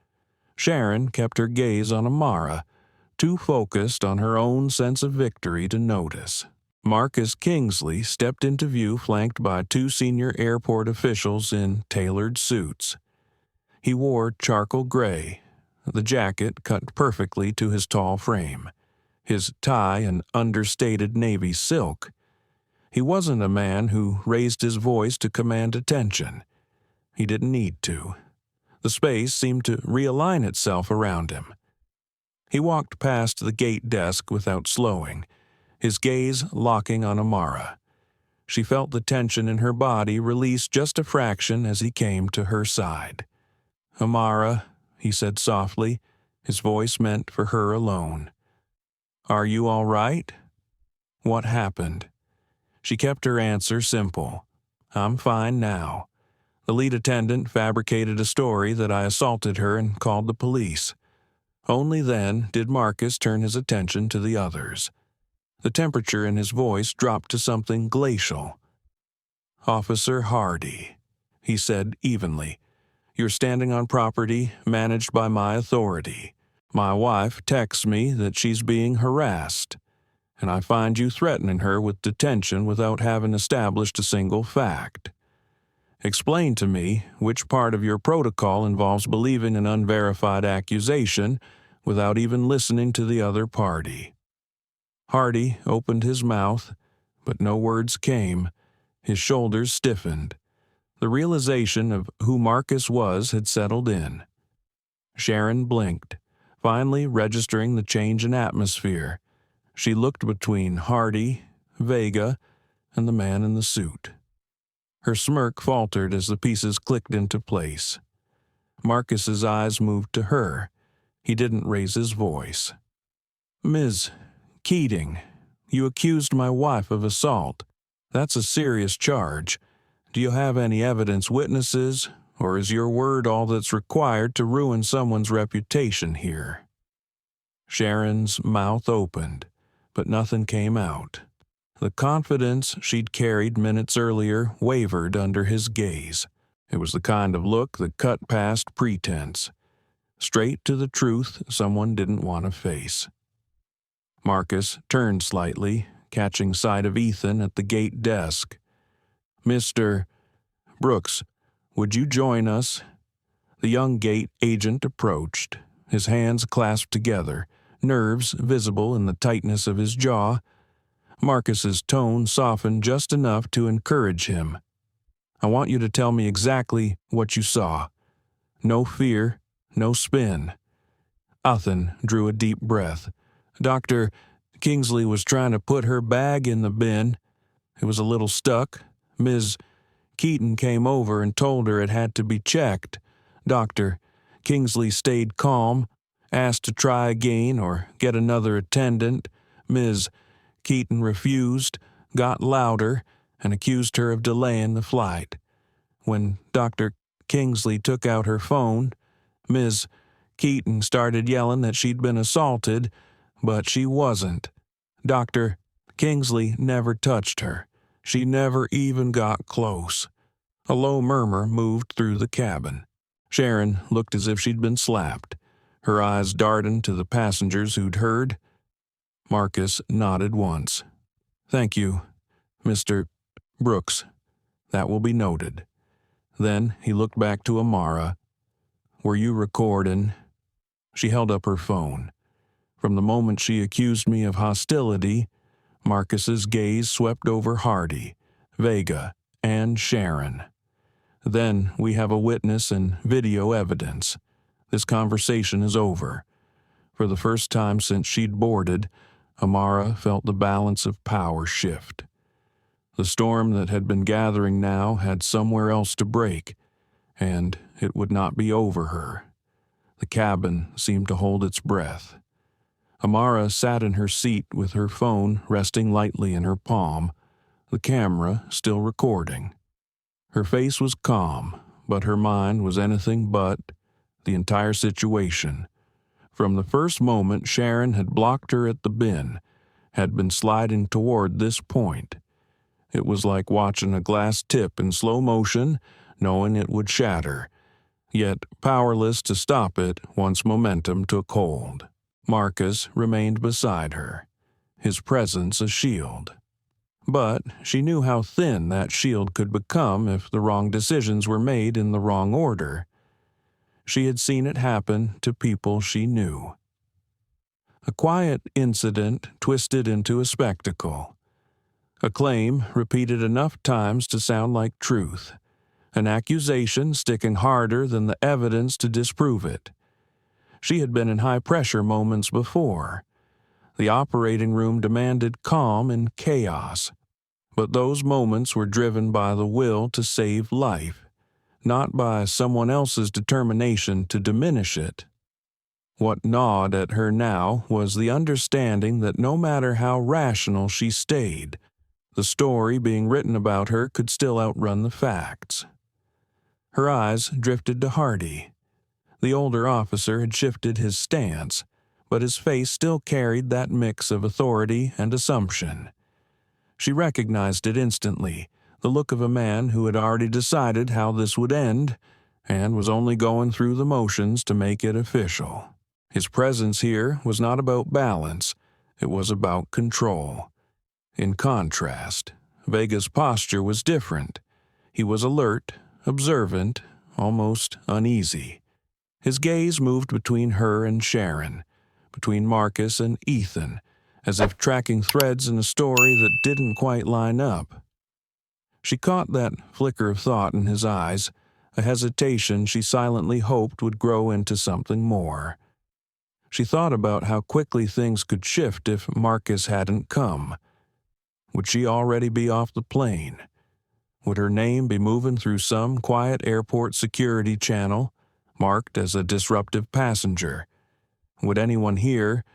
S1: Sharon kept her gaze on Amara, too focused on her own sense of victory to notice. Marcus Kingsley stepped into view flanked by 2 senior airport officials in tailored suits. He wore charcoal gray, the jacket cut perfectly to his tall frame, his tie an understated navy silk. He wasn't a man who raised his voice to command attention. He didn't need to. The space seemed to realign itself around him. He walked past the gate desk without slowing, his gaze locking on Amara. She felt the tension in her body release just a fraction as he came to her side. "Amara," he said softly, his voice meant for her alone. "Are you all right?" "What happened?" She kept her answer simple. "I'm fine now. The lead attendant fabricated a story that I assaulted her and called the police. Only then did Marcus turn his attention to the others." The temperature in his voice dropped to something glacial. "Officer Hardy," he said evenly, "you're standing on property managed by my authority. My wife texts me that she's being harassed, and I find you threatening her with detention without having established a single fact. Explain to me which part of your protocol involves believing an unverified accusation without even listening to the other party." Hardy opened his mouth, but no words came. His shoulders stiffened. The realization of who Marcus was had settled in. Sharon blinked, finally registering the change in atmosphere. She looked between Hardy, Vega, and the man in the suit. Her smirk faltered as the pieces clicked into place. Marcus's eyes moved to her. He didn't raise his voice. "Ms. Keating, you accused my wife of assault. That's a serious charge. Do you have any evidence witnesses, or is your word all that's required to ruin someone's reputation here?" Sharon's mouth opened, but nothing came out. The confidence she'd carried minutes earlier wavered under his gaze. It was the kind of look that cut past pretense, straight to the truth someone didn't want to face. Marcus turned slightly, catching sight of Ethan at the gate desk. "Mr. Brooks, would you join us?" The young gate agent approached, his hands clasped together, nerves visible in the tightness of his jaw. Marcus's tone softened just enough to encourage him. "I want you to tell me exactly what you saw. No fear, no spin." Ethan drew a deep breath. "Dr. Kingsley was trying to put her bag in the bin. It was a little stuck. Ms. Keating came over and told her it had to be checked. Dr. Kingsley stayed calm, asked to try again or get another attendant. Ms. Keating refused, got louder, and accused her of delaying the flight. When Dr. Kingsley took out her phone, Ms. Keating started yelling that she'd been assaulted, but she wasn't. Dr. Kingsley never touched her. She never even got close." A low murmur moved through the cabin. Sharon looked as if she'd been slapped, her eyes darting to the passengers who'd heard. Marcus nodded once. "Thank you, Mr. Brooks. That will be noted." Then he looked back to Amara. "Were you recording?" She held up her phone. From the moment she accused me of hostility, Marcus's gaze swept over Hardy, Vega, and Sharon. "Then we have a witness and video evidence. This conversation is over." For the first time since she'd boarded, Amara felt the balance of power shift. The storm that had been gathering now had somewhere else to break, and it would not be over her. The cabin seemed to hold its breath. Amara sat in her seat with her phone resting lightly in her palm, the camera still recording. Her face was calm, but her mind was anything but. The entire situation, from the first moment Sharon had blocked her at the bin, had been sliding toward this point. It was like watching a glass tip in slow motion, knowing it would shatter, yet powerless to stop it once momentum took hold. Marcus remained beside her, his presence a shield. But she knew how thin that shield could become if the wrong decisions were made in the wrong order. She had seen it happen to people she knew. A quiet incident twisted into a spectacle. A claim repeated enough times to sound like truth. An accusation sticking harder than the evidence to disprove it. She had been in high-pressure moments before. The operating room demanded calm and chaos. But those moments were driven by the will to save life, not by someone else's determination to diminish it. What gnawed at her now was the understanding that no matter how rational she stayed, the story being written about her could still outrun the facts. Her eyes drifted to Hardy. The older officer had shifted his stance, but his face still carried that mix of authority and assumption. She recognized it instantly, the look of a man who had already decided how this would end, and was only going through the motions to make it official. His presence here was not about balance, it was about control. In contrast, Vega's posture was different. He was alert, observant, almost uneasy. His gaze moved between her and Sharon, between Marcus and Ethan, as if tracking threads in a story that didn't quite line up. She caught that flicker of thought in his eyes, a hesitation she silently hoped would grow into something more. She thought about how quickly things could shift if Marcus hadn't come. Would she already be off the plane? Would her name be moving through some quiet airport security channel, marked as a disruptive passenger? Would anyone here,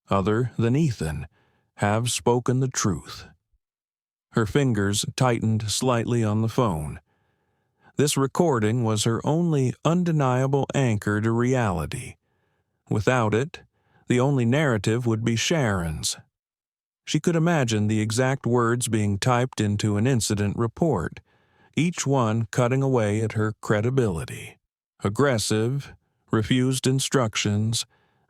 S1: other than Ethan, have spoken the truth? Her fingers tightened slightly on the phone. This recording was her only undeniable anchor to reality. Without it, the only narrative would be Sharon's. She could imagine the exact words being typed into an incident report, each one cutting away at her credibility. Aggressive, refused instructions,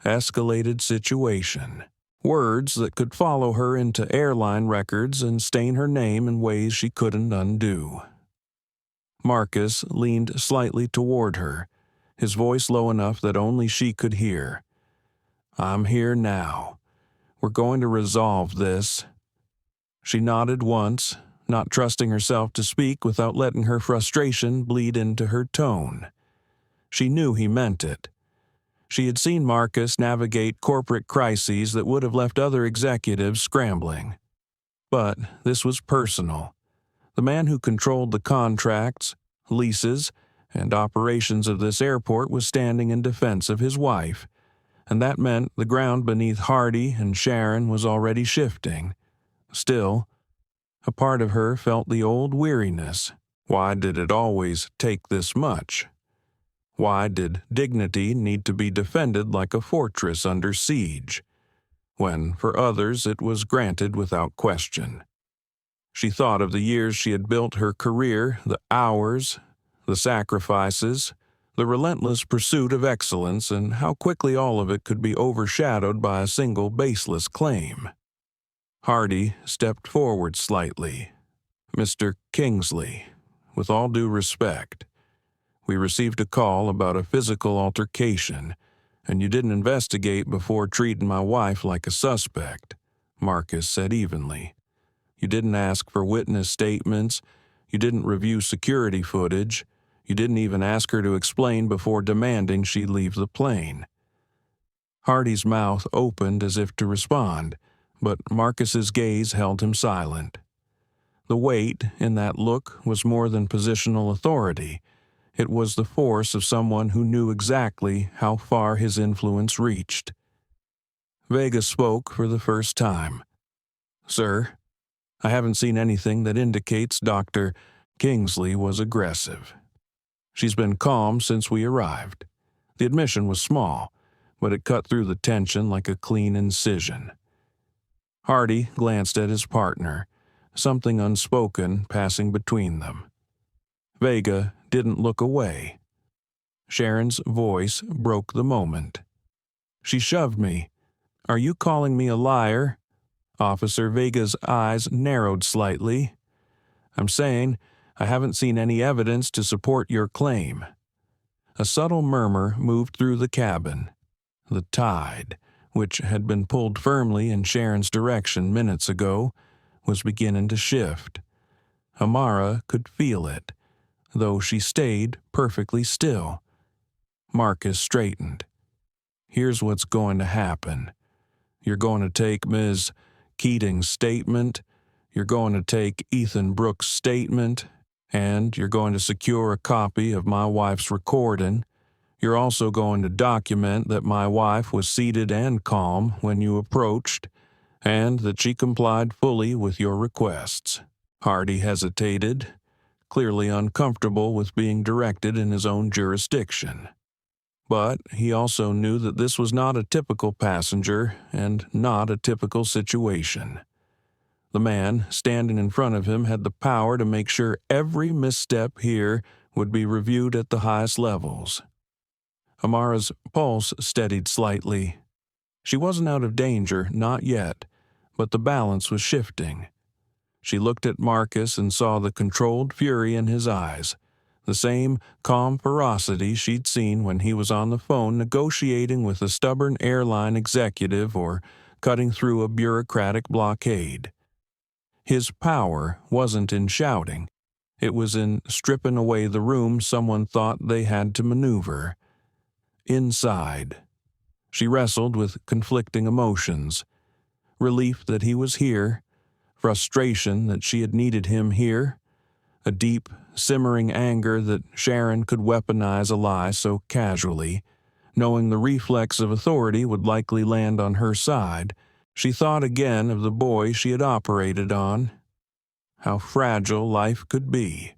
S1: escalated situation. Words that could follow her into airline records and stain her name in ways she couldn't undo. Marcus leaned slightly toward her, his voice low enough that only she could hear. "I'm here now. We're going to resolve this." She nodded once, not trusting herself to speak without letting her frustration bleed into her tone. She knew he meant it. She had seen Marcus navigate corporate crises that would have left other executives scrambling. But this was personal. The man who controlled the contracts, leases, and operations of this airport was standing in defense of his wife, and that meant the ground beneath Hardy and Sharon was already shifting. Still, a part of her felt the old weariness. Why did it always take this much? Why did dignity need to be defended like a fortress under siege, when for others it was granted without question? She thought of the years she had built her career, the hours, the sacrifices, the relentless pursuit of excellence, and how quickly all of it could be overshadowed by a single baseless claim. Hardy stepped forward slightly. "Mr. Kingsley, with all due respect, we received a call about a physical altercation, and you didn't investigate before treating my wife like a suspect," Marcus said evenly. "You didn't ask for witness statements, you didn't review security footage, you didn't even ask her to explain before demanding she leave the plane." Hardy's mouth opened as if to respond, but Marcus's gaze held him silent. The weight in that look was more than positional authority. It was the force of someone who knew exactly how far his influence reached. Vega spoke for the first time. "Sir, I haven't seen anything that indicates Dr. Kingsley was aggressive. She's been calm since we arrived. The admission was small, but it cut through the tension like a clean incision." Hardy glanced at his partner, something unspoken passing between them. Vega didn't look away. Sharon's voice broke the moment. "She shoved me. Are you calling me a liar?" Officer Vega's eyes narrowed slightly. "I'm saying I haven't seen any evidence to support your claim." A subtle murmur moved through the cabin. The tide, which had been pulled firmly in Sharon's direction minutes ago, was beginning to shift. Amara could feel it, though she stayed perfectly still. Marcus straightened. "Here's what's going to happen. You're going to take Ms. Keating's statement, you're going to take Ethan Brooks' statement, and you're going to secure a copy of my wife's recording. You're also going to document that my wife was seated and calm when you approached, and that she complied fully with your requests." Hardy hesitated, clearly uncomfortable with being directed in his own jurisdiction. But he also knew that this was not a typical passenger and not a typical situation. The man standing in front of him had the power to make sure every misstep here would be reviewed at the highest levels. Amara's pulse steadied slightly. She wasn't out of danger, not yet, but the balance was shifting. She looked at Marcus and saw the controlled fury in his eyes, the same calm ferocity she'd seen when he was on the phone negotiating with a stubborn airline executive or cutting through a bureaucratic blockade. His power wasn't in shouting. It was in stripping away the room someone thought they had to maneuver. Inside, she wrestled with conflicting emotions. Relief that he was here, frustration that she had needed him here, a deep, simmering anger that Sharon could weaponize a lie so casually. Knowing the reflex of authority would likely land on her side, she thought again of the boy she had operated on. How fragile life could be.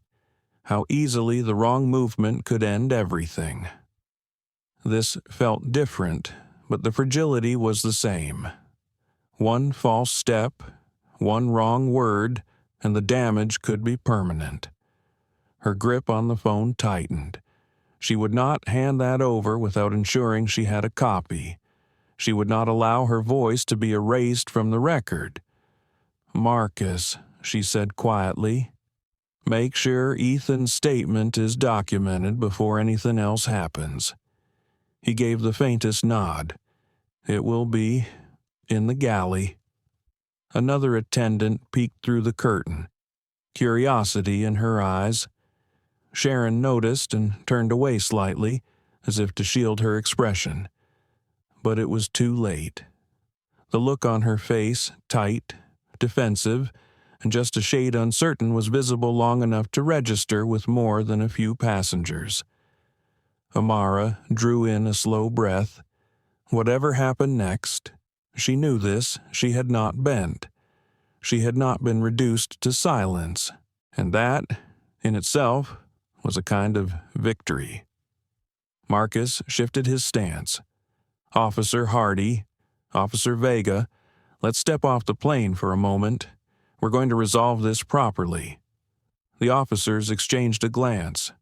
S1: How easily the wrong movement could end everything. This felt different, but the fragility was the same. One false step, one wrong word, and the damage could be permanent. Her grip on the phone tightened. She would not hand that over without ensuring she had a copy. She would not allow her voice to be erased from the record. "Marcus," she said quietly, "make sure Ethan's statement is documented before anything else happens." He gave the faintest nod. "It will be in the galley." Another attendant peeked through the curtain, curiosity in her eyes. Sharon noticed and turned away slightly, as if to shield her expression. But it was too late. The look on her face, tight, defensive, and just a shade uncertain, was visible long enough to register with more than a few passengers. Amara drew in a slow breath. Whatever happened next, she knew this, she had not bent. She had not been reduced to silence, and that, in itself, was a kind of victory. Marcus shifted his stance. "Officer Hardy, Officer Vega, let's step off the plane for a moment. We're going to resolve this properly." The officers exchanged a glance.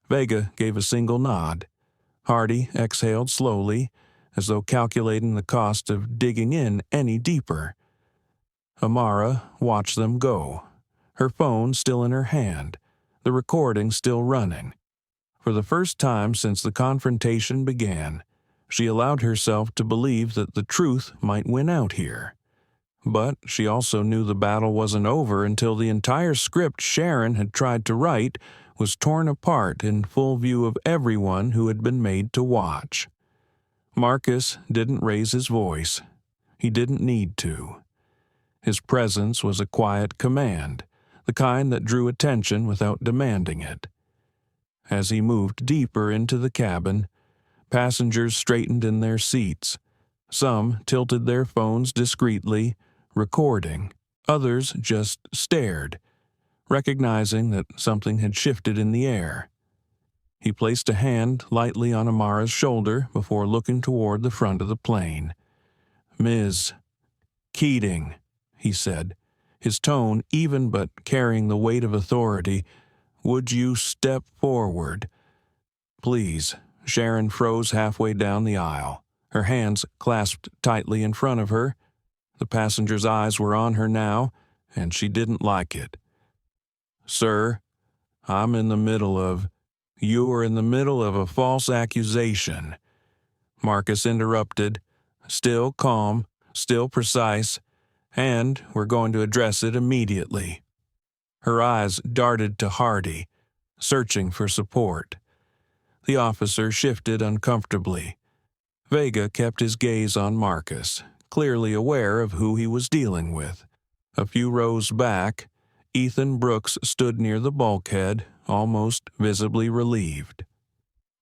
S1: Vega gave a single nod. Hardy exhaled slowly, as though calculating the cost of digging in any deeper. Amara watched them go, her phone still in her hand, the recording still running. For the first time since the confrontation began, she allowed herself to believe that the truth might win out here. But she also knew the battle wasn't over until the entire script Sharon had tried to write was torn apart in full view of everyone who had been made to watch. Marcus didn't raise his voice. He didn't need to. His presence was a quiet command, the kind that drew attention without demanding it. As he moved deeper into the cabin, passengers straightened in their seats. Some tilted their phones discreetly, recording. Others just stared, recognizing that something had shifted in the air. He placed a hand lightly on Amara's shoulder before looking toward the front of the plane. "Ms. Keating," he said, his tone even but carrying the weight of authority, "would you step forward?" "Please." Sharon froze halfway down the aisle, her hands clasped tightly in front of her. The passengers' eyes were on her now, and she didn't like it. "Sir, I'm in the middle of—" "You are in the middle of a false accusation," Marcus interrupted, still calm, still precise, "and we're going to address it immediately." Her eyes darted to Hardy, searching for support. The officer shifted uncomfortably. Vega kept his gaze on Marcus, clearly aware of who he was dealing with. A few rows back, Ethan Brooks stood near the bulkhead, almost visibly relieved.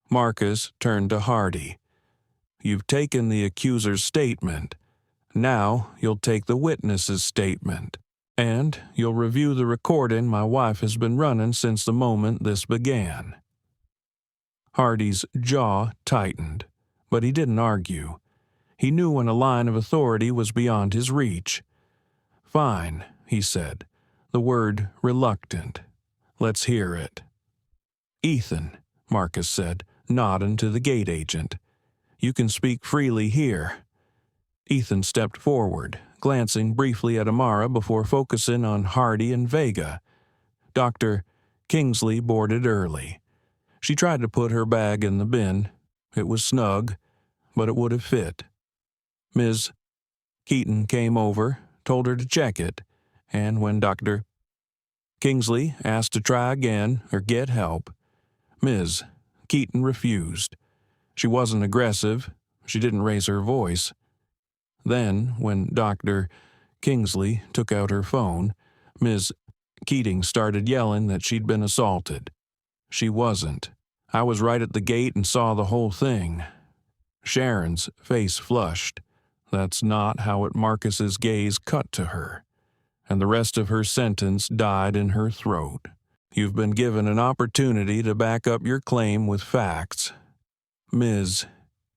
S1: Marcus turned to Hardy. "You've taken the accuser's statement. Now you'll take the witness's statement, and you'll review the recording my wife has been running since the moment this began." Hardy's jaw tightened, but he didn't argue. He knew when a line of authority was beyond his reach. "Fine," he said, the word reluctant. "Let's hear it." "Ethan," Marcus said, nodding to the gate agent, "you can speak freely here." Ethan stepped forward, glancing briefly at Amara before focusing on Hardy and Vega. Dr. Kingsley boarded early. She tried to put her bag in the bin. It was snug, but it would have fit. Ms. Keaton came over, told her to check it, and when Dr. Kingsley asked to try again or get help, Ms. Keaton refused. She wasn't aggressive. She didn't raise her voice. Then, when Dr. Kingsley took out her phone. Ms. Keating started yelling that she'd been assaulted. She wasn't. I was right at the gate and saw the whole thing. Sharon's face flushed. That's not how Marcus's gaze cut to her, and the rest of her sentence died in her throat. You've been given an opportunity to back up your claim with facts. Ms.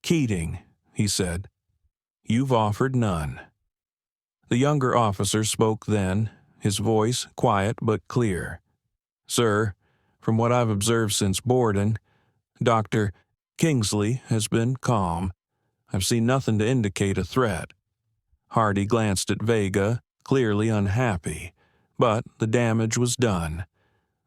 S1: Keating, he said, you've offered none. The younger officer spoke then, his voice quiet but clear. Sir, from what I've observed since boarding, Dr. Kingsley has been calm. I've seen nothing to indicate a threat. Hardy glanced at Vega, clearly unhappy, but the damage was done.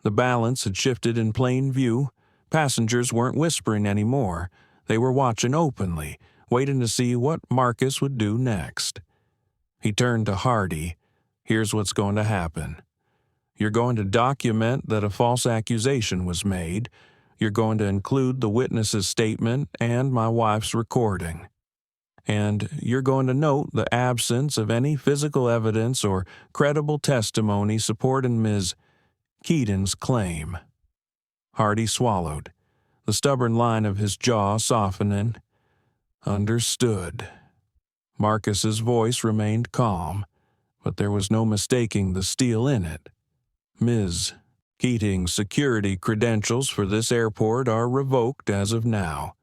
S1: The balance had shifted in plain view. Passengers weren't whispering anymore. They were watching openly, waiting to see what Marcus would do next. He turned to Hardy. Here's what's going to happen. You're going to document that a false accusation was made. You're going to include the witness's statement and my wife's recording. And you're going to note the absence of any physical evidence or credible testimony supporting Ms. Keating's claim. Hardy swallowed, the stubborn line of his jaw softening. Understood. Marcus's voice remained calm, but there was no mistaking the steel in it. Ms. Keating's security credentials for this airport are revoked as of now.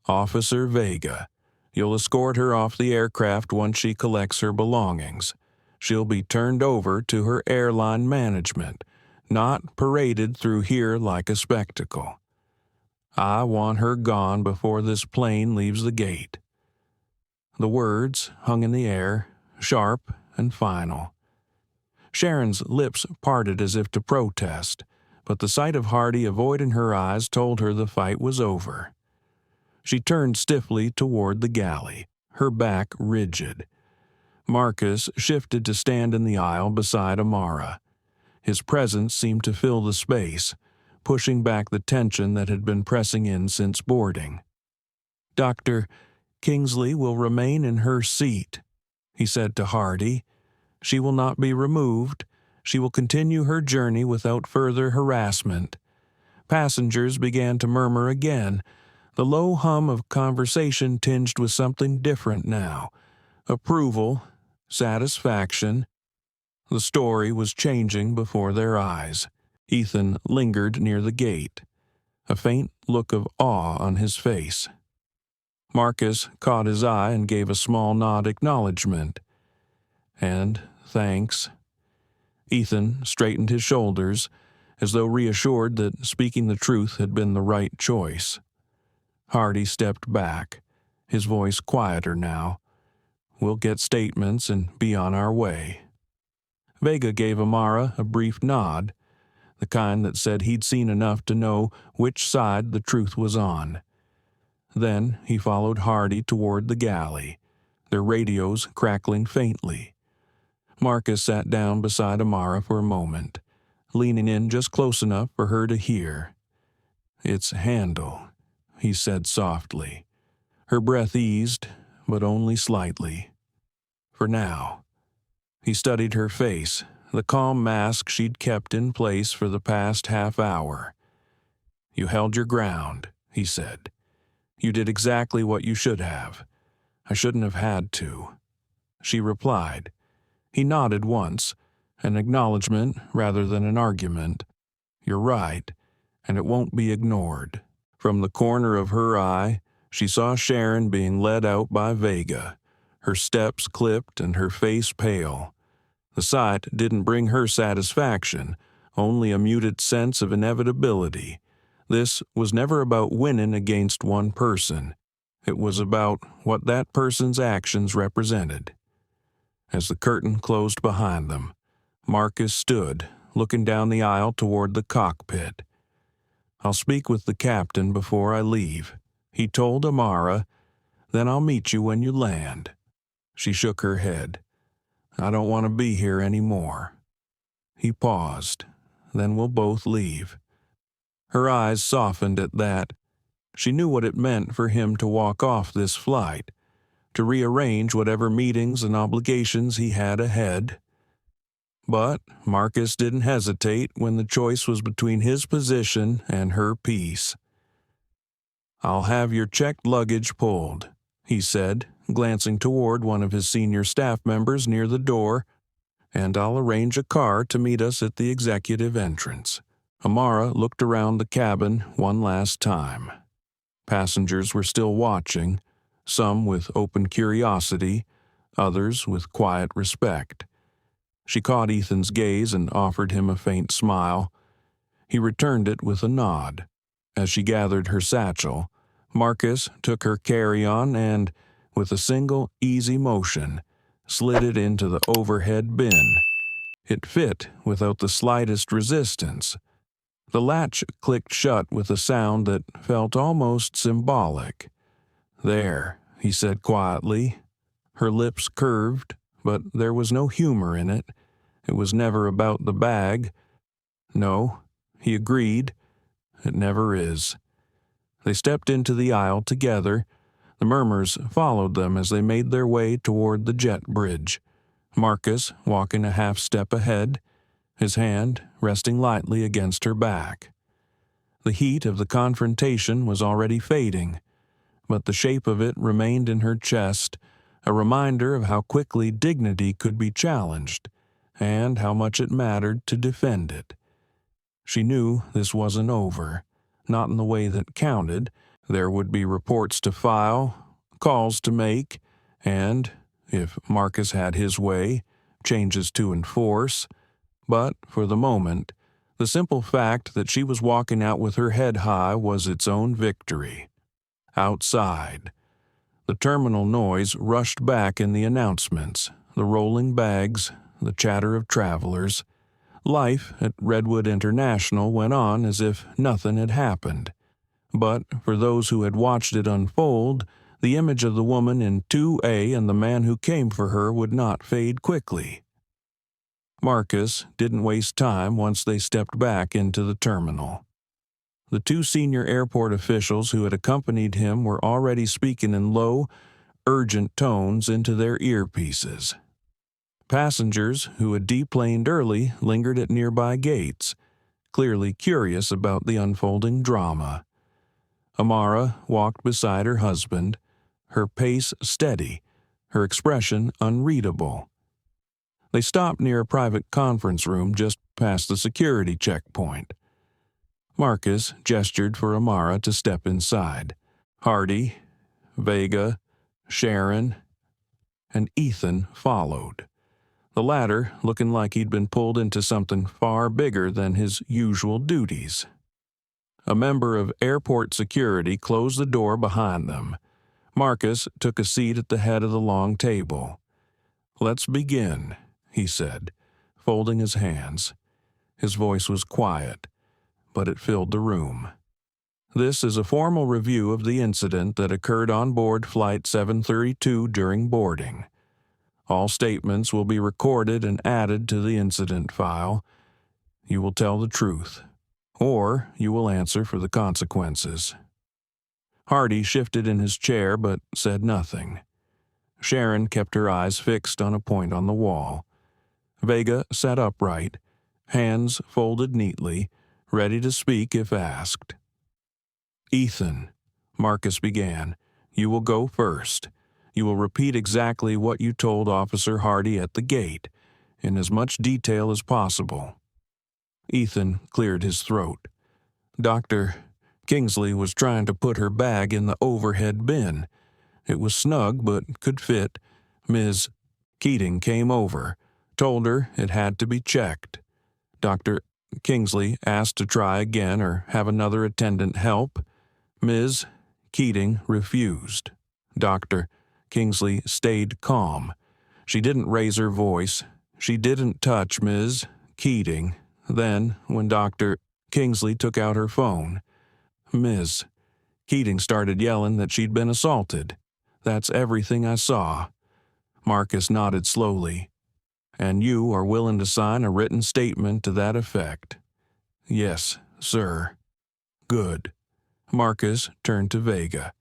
S1: Officer Vega, you'll escort her off the aircraft once she collects her belongings. She'll be turned over to her airline management, not paraded through here like a spectacle. I want her gone before this plane leaves the gate. The words hung in the air, sharp and final. Sharon's lips parted as if to protest, but the sight of Hardy avoiding her eyes told her the fight was over. She turned stiffly toward the galley, her back rigid. Marcus shifted to stand in the aisle beside Amara. His presence seemed to fill the space, pushing back the tension that had been pressing in since boarding. Dr. Kingsley will remain in her seat, he said to Hardy. She will not be removed. She will continue her journey without further harassment. Passengers began to murmur again, the low hum of conversation tinged with something different now. Approval, satisfaction. The story was changing before their eyes. Ethan lingered near the gate, a faint look of awe on his face. Marcus caught his eye and gave a small nod acknowledgement. And thanks. Ethan straightened his shoulders, as though reassured that speaking the truth had been the right choice. Hardy stepped back, his voice quieter now. We'll get statements and be on our way. Vega gave Amara a brief nod, the kind that said he'd seen enough to know which side the truth was on. Then he followed Hardy toward the galley, their radios crackling faintly. Marcus sat down beside Amara for a moment, leaning in just close enough for her to hear. It's Handel, he said softly. Her breath eased, but only slightly. For now. He studied her face, the calm mask she'd kept in place for the past half hour. You held your ground, he said. You did exactly what you should have. I shouldn't have had to. She replied. He nodded once, an acknowledgement rather than an argument. You're right, and it won't be ignored. From the corner of her eye, she saw Sharon being led out by Vega, her steps clipped and her face pale. The sight didn't bring her satisfaction, only a muted sense of inevitability. This was never about winning against one person. It was about what that person's actions represented. As the curtain closed behind them, Marcus stood, looking down the aisle toward the cockpit. I'll speak with the captain before I leave, he told Amara. Then I'll meet you when you land. She shook her head. I don't want to be here anymore. He paused. Then we'll both leave. Her eyes softened at that. She knew what it meant for him to walk off this flight. to rearrange whatever meetings and obligations he had ahead. But Marcus didn't hesitate when the choice was between his position and her peace. "I'll have your checked luggage pulled," he said, glancing toward one of his senior staff members near the door, "and I'll arrange a car to meet us at the executive entrance." Amara looked around the cabin one last time. Passengers were still watching, some with open curiosity, others with quiet respect. She caught Ethan's gaze and offered him a faint smile. He returned it with a nod. As she gathered her satchel, Marcus took her carry-on and, with a single easy motion, slid it into the overhead bin. It fit without the slightest resistance. The latch clicked shut with a sound that felt almost symbolic. "There," he said quietly. Her lips curved, but there was no humor in it. It was never about the bag. "No," he agreed. "It never is." They stepped into the aisle together. The murmurs followed them as they made their way toward the jet bridge. Marcus walking a half step ahead, his hand resting lightly against her back. The heat of the confrontation was already fading, but the shape of it remained in her chest, a reminder of how quickly dignity could be challenged, and how much it mattered to defend it. She knew this wasn't over, not in the way that counted. There would be reports to file, calls to make, and, if Marcus had his way, changes to enforce. But, for the moment, the simple fact that she was walking out with her head high was its own victory. Outside, the terminal noise rushed back in the announcements, the rolling bags, the chatter of travelers. Life at Redwood International went on as if nothing had happened. But for those who had watched it unfold, the image of the woman in 2A and the man who came for her would not fade quickly. Marcus didn't waste time once they stepped back into the terminal. The two senior airport officials who had accompanied him were already speaking in low, urgent tones into their earpieces. Passengers who had deplaned early lingered at nearby gates, clearly curious about the unfolding drama. Amara walked beside her husband, her pace steady, her expression unreadable. They stopped near a private conference room just past the security checkpoint. Marcus gestured for Amara to step inside. Hardy, Vega, Sharon, and Ethan followed, the latter looking like he'd been pulled into something far bigger than his usual duties. A member of airport security closed the door behind them. Marcus took a seat at the head of the long table. "Let's begin," he said, folding his hands. His voice was quiet, but it filled the room. "This is a formal review of the incident that occurred on board Flight 732 during boarding. All statements will be recorded and added to the incident file. You will tell the truth, or you will answer for the consequences." Hardy shifted in his chair but said nothing. Sharon kept her eyes fixed on a point on the wall. Vega sat upright, hands folded neatly, ready to speak if asked. "Ethan," Marcus began, "you will go first. You will repeat exactly what you told Officer Hardy at the gate, in as much detail as possible." Ethan cleared his throat. "Dr. Kingsley was trying to put her bag in the overhead bin. It was snug but could fit. Ms. Keating came over, told her it had to be checked. Dr. Kingsley asked to try again or have another attendant help. Ms. Keating refused. Dr. Kingsley stayed calm. She didn't raise her voice. She didn't touch Ms. Keating. Then, when Dr. Kingsley took out her phone, Ms. Keating started yelling that she'd been assaulted. That's everything I saw." Marcus nodded slowly. "And you are willing to sign a written statement to that effect?" "Yes, sir." "Good." Marcus turned to Vega.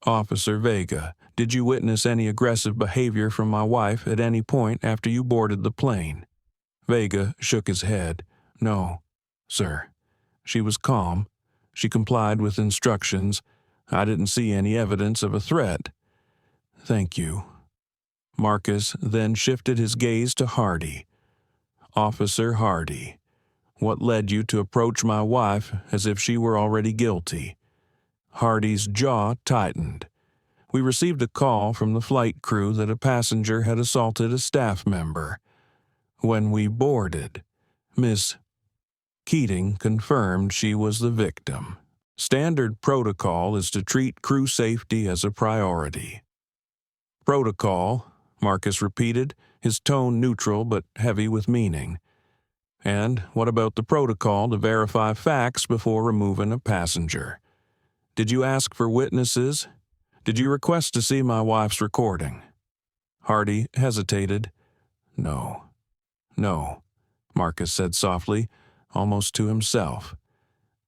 S1: Officer Vega, did you witness any aggressive behavior from my wife at any point after you boarded the plane? Vega shook his head. No, sir. She was calm. She complied with instructions. I didn't see any evidence of a threat. Thank you. Marcus then shifted his gaze to Hardy. Officer Hardy, what led you to approach my wife as if she were already guilty? Hardy's jaw tightened. We received a call from the flight crew that a passenger had assaulted a staff member. When we boarded, Miss Keating confirmed she was the victim. Standard protocol is to treat crew safety as a priority. Protocol, Marcus repeated, his tone neutral but heavy with meaning. And what about the protocol to verify facts before removing a passenger? Did you ask for witnesses? Did you request to see my wife's recording? Hardy hesitated. No, Marcus said softly, almost to himself.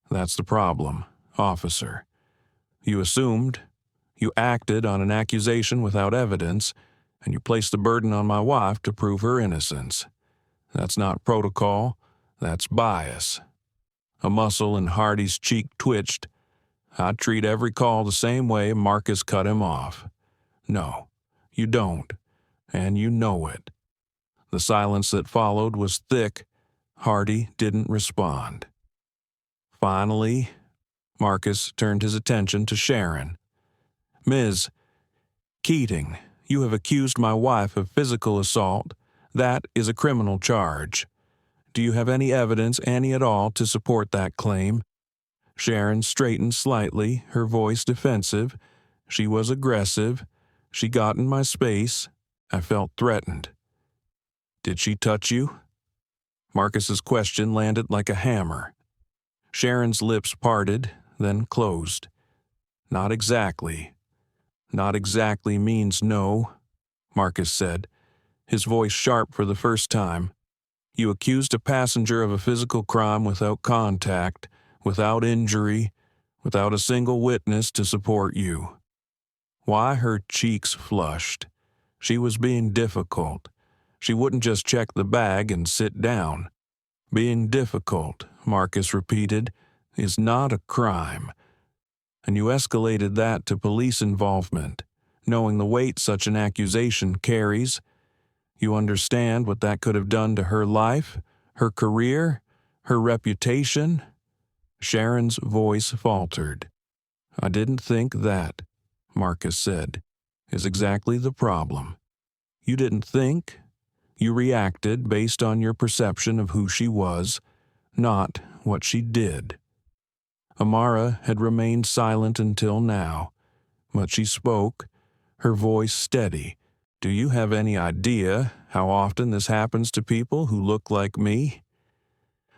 S1: That's the problem, officer. You assumed, you acted on an accusation without evidence, and you placed the burden on my wife to prove her innocence. That's not protocol, that's bias. A muscle in Hardy's cheek twitched. I'd treat every call the same way. Marcus cut him off. No, you don't, and you know it. The silence that followed was thick. Hardy didn't respond. Finally, Marcus turned his attention to Sharon. Ms. Keating, you have accused my wife of physical assault. That is a criminal charge. Do you have any evidence, any at all, to support that claim? Sharon straightened slightly, her voice defensive. She was aggressive. She got in my space. I felt threatened. Did she touch you? Marcus's question landed like a hammer. Sharon's lips parted, then closed. Not exactly. Not exactly means no, Marcus said, his voice sharp for the first time. You accused a passenger of a physical crime without contact, without injury, without a single witness to support you. Why her cheeks flushed. She was being difficult. She wouldn't just check the bag and sit down. Being difficult, Marcus repeated, is not a crime. And you escalated that to police involvement, knowing the weight such an accusation carries. You understand what that could have done to her life, her career, her reputation? Sharon's voice faltered. I didn't think that, Marcus said, is exactly the problem. You didn't think. You reacted based on your perception of who she was, not what she did. Amara had remained silent until now, but she spoke, her voice steady. Do you have any idea how often this happens to people who look like me?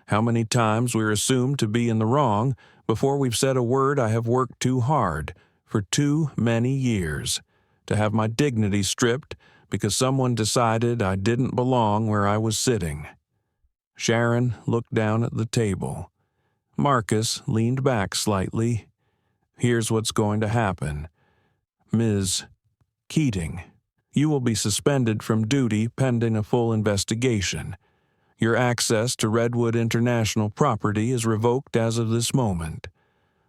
S1: How many times we're assumed to be in the wrong before we've said a word? I have worked too hard, for too many years, to have my dignity stripped because someone decided I didn't belong where I was sitting. Sharon looked down at the table. Marcus leaned back slightly. Here's what's going to happen. Ms. Keating, you will be suspended from duty pending a full investigation. Your access to Redwood International property is revoked as of this moment.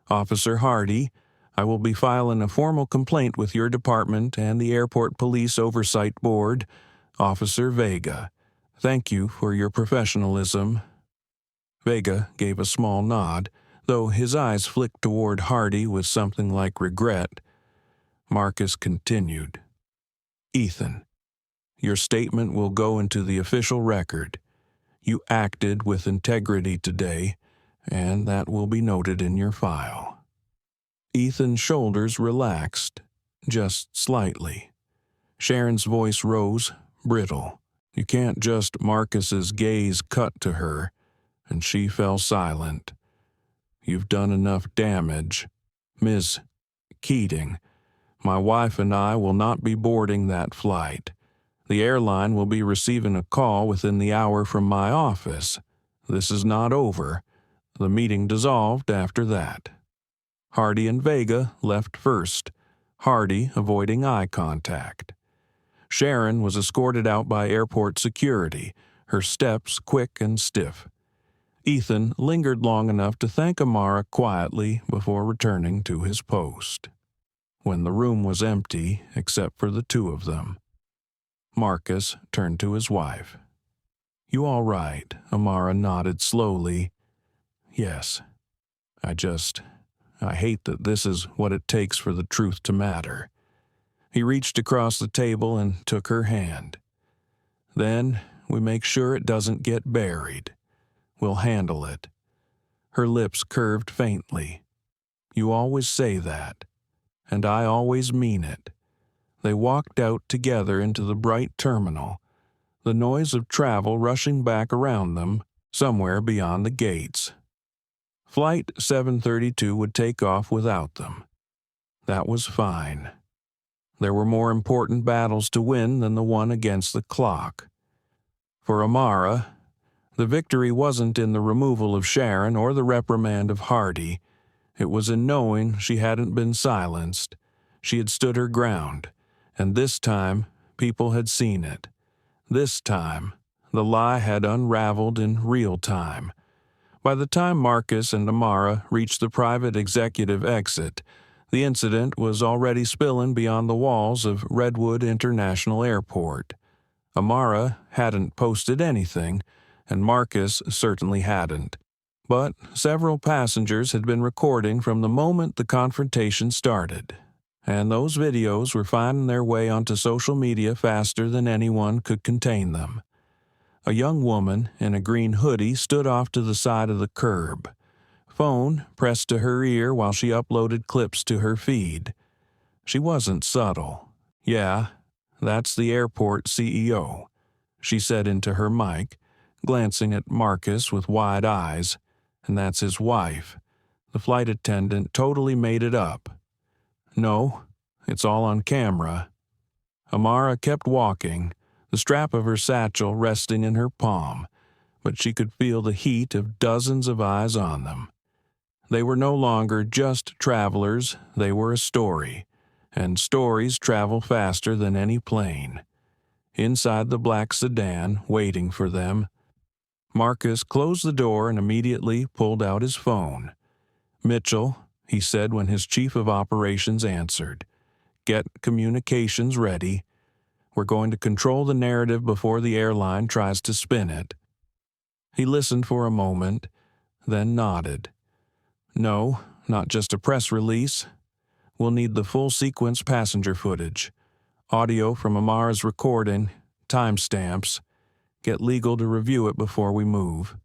S1: Officer Hardy, I will be filing a formal complaint with your department and the Airport Police Oversight Board. Officer Vega, thank you for your professionalism. Vega gave a small nod, though his eyes flicked toward Hardy with something like regret. Marcus continued. Ethan, your statement will go into the official record. You acted with integrity today, and that will be noted in your file. Ethan's shoulders relaxed, just slightly. Sharon's voice rose, brittle. You can't just. Marcus's gaze cut to her, and she fell silent. You've done enough damage. Ms. Keating, my wife and I will not be boarding that flight. The airline will be receiving a call within the hour from my office. This is not over. The meeting dissolved after that. Hardy and Vega left first. Hardy avoiding eye contact. Sharon was escorted out by airport security, her steps quick and stiff. Ethan lingered long enough to thank Amara quietly before returning to his post. When the room was empty, except for the two of them, Marcus turned to his wife. "You all right?" Amara nodded slowly. "Yes. I hate that this is what it takes for the truth to matter." He reached across the table and took her hand. "Then we make sure it doesn't get buried. We'll handle it." Her lips curved faintly. "You always say that, and I always mean it." They walked out together into the bright terminal, the noise of travel rushing back around them somewhere beyond the gates. Flight 732 would take off without them. That was fine. There were more important battles to win than the one against the clock. For Amara, the victory wasn't in the removal of Sharon or the reprimand of Hardy. It was in knowing she hadn't been silenced. She had stood her ground, and this time people had seen it. This time, the lie had unraveled in real time. By the time Marcus and Amara reached the private executive exit, the incident was already spilling beyond the walls of Redwood International Airport. Amara hadn't posted anything, and Marcus certainly hadn't. But several passengers had been recording from the moment the confrontation started, and those videos were finding their way onto social media faster than anyone could contain them. A young woman in a green hoodie stood off to the side of the curb, phone pressed to her ear while she uploaded clips to her feed. She wasn't subtle. "Yeah, that's the airport CEO," she said into her mic, glancing at Marcus with wide eyes. "And that's his wife." The flight attendant totally made it up. "No, it's all on camera." Amara kept walking, the strap of her satchel resting in her palm, but she could feel the heat of dozens of eyes on them. They were no longer just travelers, they were a story, and stories travel faster than any plane. Inside the black sedan, waiting for them, Marcus closed the door and immediately pulled out his phone. "Mitchell," he said when his chief of operations answered, "get communications ready. We're going to control the narrative before the airline tries to spin it." He listened for a moment, then nodded. "No, not just a press release. We'll need the full sequence passenger footage, audio from Amara's recording, timestamps. Get legal to review it before we move."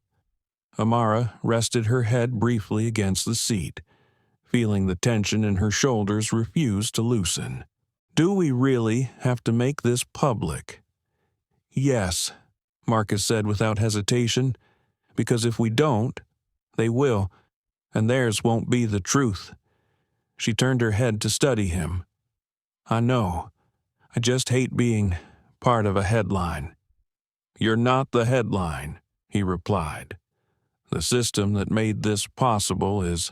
S1: Amara rested her head briefly against the seat, feeling the tension in her shoulders refuse to loosen. "Do we really have to make this public?" "Yes," Marcus said without hesitation, "because if we don't, they will, and theirs won't be the truth." She turned her head to study him. "I know. I just hate being part of a headline." "You're not the headline," he replied. "The system that made this possible is..."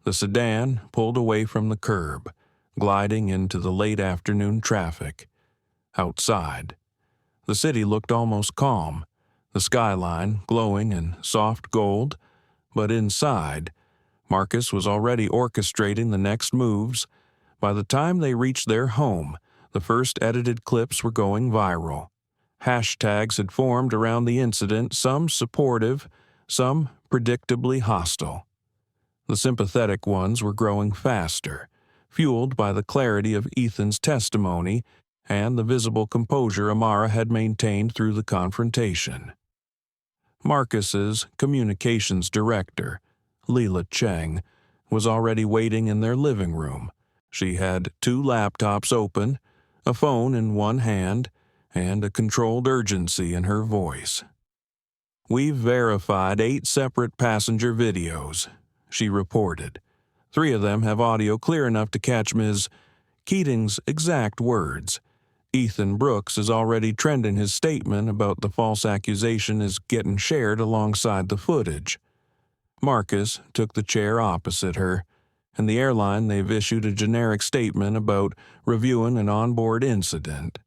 S1: The sedan pulled away from the curb, gliding into the late afternoon traffic. Outside, the city looked almost calm, the skyline glowing in soft gold, but inside, Marcus was already orchestrating the next moves. By the time they reached their home, the first edited clips were going viral. Hashtags had formed around the incident, some supportive, some predictably hostile. The sympathetic ones were growing faster, fueled by the clarity of Ethan's testimony and the visible composure Amara had maintained through the confrontation. Marcus's communications director, Leela Cheng, was already waiting in their living room. She had 2 laptops open, a phone in one hand, and a controlled urgency in her voice. "We've verified 8 separate passenger videos," she reported. 3 of them have audio clear enough to catch Ms. Keating's exact words. Ethan Brooks is already trending his statement about the false accusation is getting shared alongside the footage. Marcus took the chair opposite her. And the airline, they've issued a generic statement about reviewing an onboard incident.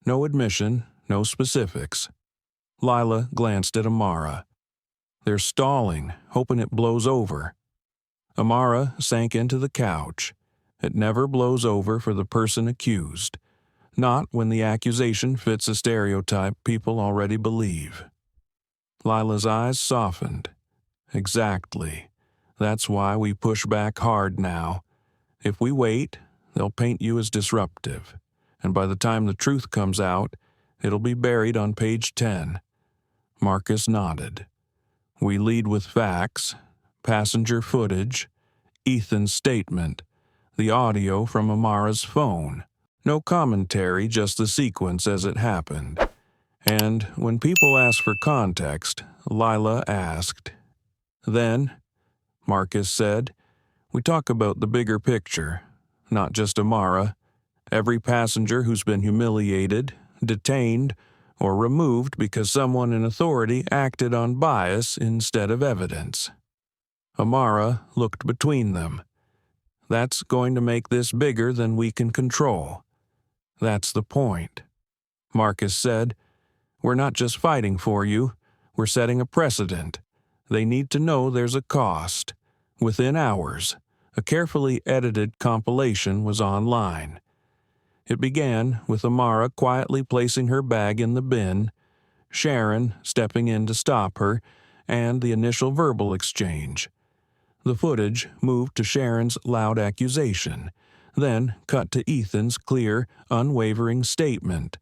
S1: No admission, no specifics. Lila glanced at Amara. They're stalling, hoping it blows over. Amara sank into the couch. It never blows over for the person accused. Not when the accusation fits a stereotype people already believe. Lila's eyes softened. Exactly. That's why we push back hard now. If we wait, they'll paint you as disruptive. And by the time the truth comes out, it'll be buried on page 10. Marcus nodded. We lead with facts, passenger footage, Ethan's statement, the audio from Amara's phone. No commentary, just the sequence as it happened. And when people ask for context, Lila asked. Then, Marcus said, we talk about the bigger picture, not just Amara. Every passenger who's been humiliated, detained, or removed because someone in authority acted on bias instead of evidence. Amara looked between them. That's going to make this bigger than we can control. That's the point. Marcus said, we're not just fighting for you, we're setting a precedent. They need to know there's a cost. Within hours, a carefully edited compilation was online. It began with Amara quietly placing her bag in the bin, Sharon stepping in to stop her, and the initial verbal exchange. The footage moved to Sharon's loud accusation, then cut to Ethan's clear, unwavering statement,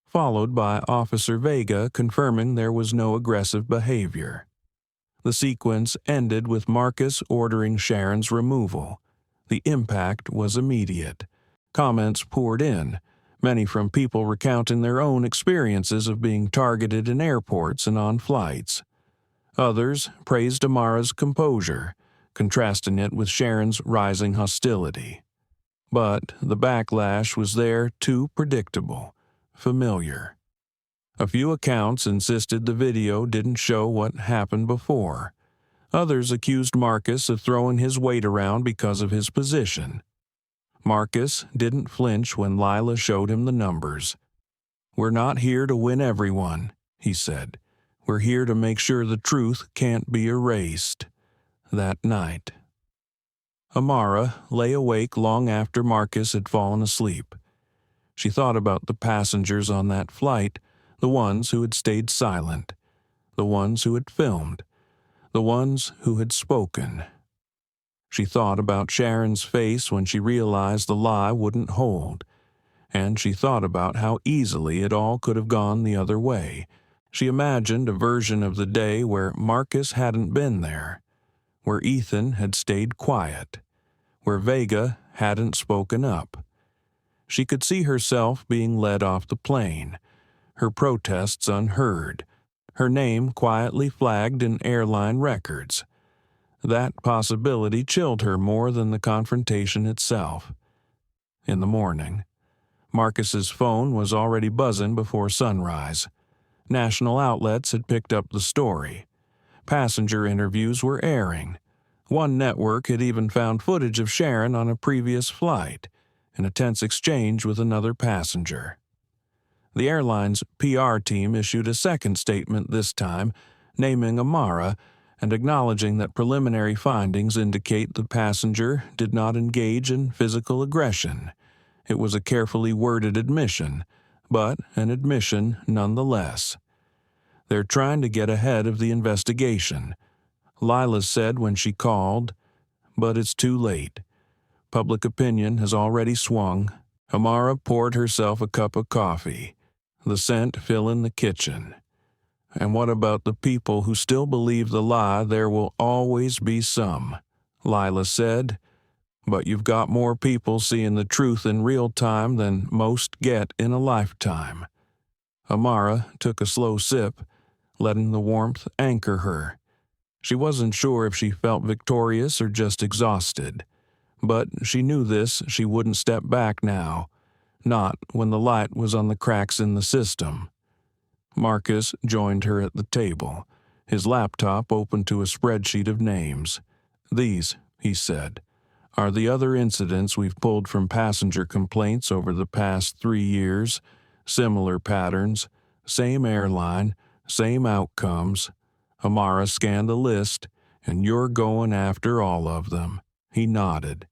S1: followed by Officer Vega confirming there was no aggressive behavior. The sequence ended with Marcus ordering Sharon's removal. The impact was immediate. Comments poured in, many from people recounting their own experiences of being targeted in airports and on flights. Others praised Amara's composure, contrasting it with Sharon's rising hostility. But the backlash was there too predictable, familiar. A few accounts insisted the video didn't show what happened before. Others accused Marcus of throwing his weight around because of his position. Marcus didn't flinch when Lila showed him the numbers. We're not here to win everyone, he said. We're here to make sure the truth can't be erased. That night, Amara lay awake long after Marcus had fallen asleep. She thought about the passengers on that flight, the ones who had stayed silent, the ones who had filmed, the ones who had spoken. She thought about Sharon's face when she realized the lie wouldn't hold, and she thought about how easily it all could have gone the other way. She imagined a version of the day where Marcus hadn't been there, where Ethan had stayed quiet, where Vega hadn't spoken up. She could see herself being led off the plane, her protests unheard, her name quietly flagged in airline records. That possibility chilled her more than the confrontation itself. In the morning, Marcus's phone was already buzzing before sunrise. National outlets had picked up the story. Passenger interviews were airing. One network had even found footage of Sharon on a previous flight, in a tense exchange with another passenger. The airline's PR team issued a second statement this time, naming Amara and acknowledging that preliminary findings indicate the passenger did not engage in physical aggression. It was a carefully worded admission, but an admission nonetheless. They're trying to get ahead of the investigation, Lila said when she called, but it's too late. Public opinion has already swung. Amara poured herself a cup of coffee, the scent filling the kitchen. And what about the people who still believe the lie there will always be some? Lila said, but you've got more people seeing the truth in real time than most get in a lifetime. Amara took a slow sip, letting the warmth anchor her. She wasn't sure if she felt victorious or just exhausted, but she knew this she wouldn't step back now, not when the light was on the cracks in the system. Marcus joined her at the table, his laptop open to a spreadsheet of names. These, he said, Are the other incidents we've pulled from passenger complaints over the past 3 years, similar patterns, same airline, same outcomes? Amara scanned the list, and you're going after all of them. He nodded.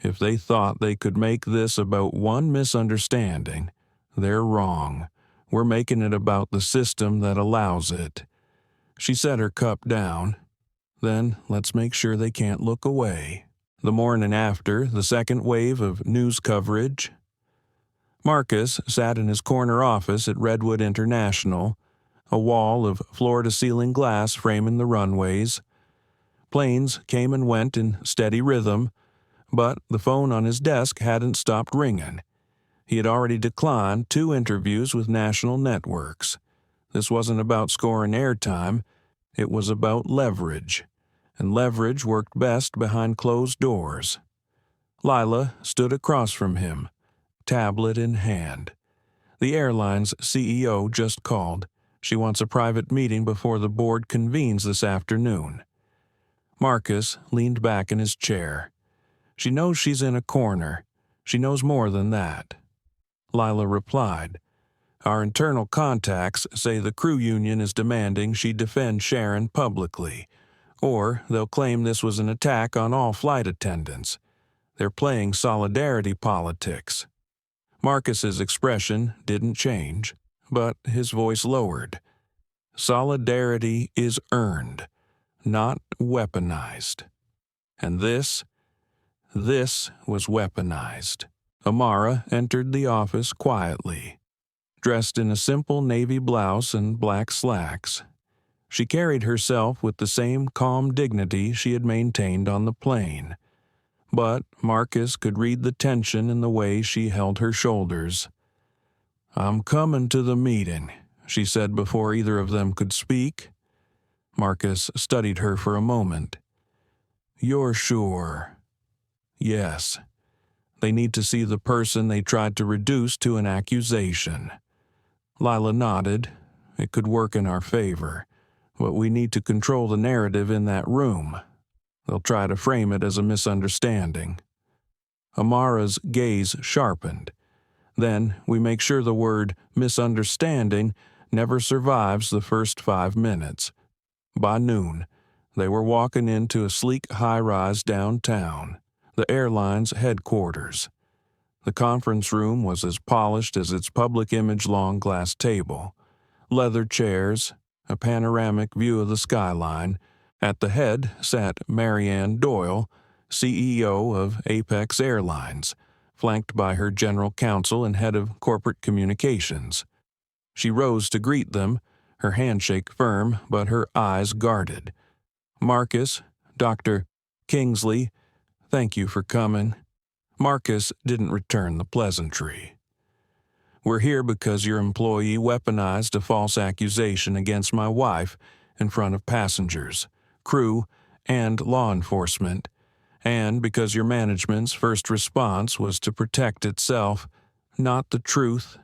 S1: If they thought they could make this about one misunderstanding, they're wrong. We're making it about the system that allows it. She set her cup down. Then let's make sure they can't look away. The morning after the second wave of news coverage, Marcus sat in his corner office at Redwood International, a wall of floor-to-ceiling glass framing the runways. Planes came and went in steady rhythm, but the phone on his desk hadn't stopped ringing. He had already declined 2 interviews with national networks. This wasn't about scoring airtime, it was about leverage. And leverage worked best behind closed doors. Lila stood across from him, tablet in hand. The airline's CEO just called. She wants a private meeting before the board convenes this afternoon. Marcus leaned back in his chair. She knows she's in a corner. She knows more than that. Lila replied, Our internal contacts say the crew union is demanding she defend Sharon publicly, or they'll claim this was an attack on all flight attendants. They're playing solidarity politics. Marcus's expression didn't change, but his voice lowered. Solidarity is earned, not weaponized. And this was weaponized. Amara entered the office quietly, dressed in a simple navy blouse and black slacks. She carried herself with the same calm dignity she had maintained on the plane, but Marcus could read the tension in the way she held her shoulders. I'm coming to the meeting, she said before either of them could speak. Marcus studied her for a moment. You're sure? Yes. They need to see the person they tried to reduce to an accusation. Lila nodded. It could work in our favor. But we need to control the narrative in that room. They'll try to frame it as a misunderstanding. Amara's gaze sharpened. Then we make sure the word misunderstanding never survives the first 5 minutes. By noon, they were walking into a sleek high-rise downtown, the airline's headquarters. The conference room was as polished as its public image long glass table. Leather chairs, a panoramic view of the skyline. At the head sat Marianne Doyle, CEO of Apex Airlines, flanked by her general counsel and head of corporate communications. She rose to greet them, her handshake firm but her eyes guarded. Marcus, Dr. Kingsley, thank you for coming. Marcus didn't return the pleasantry. We're here because your employee weaponized a false accusation against my wife in front of passengers, crew, and law enforcement, and because your management's first response was to protect itself, not the truth.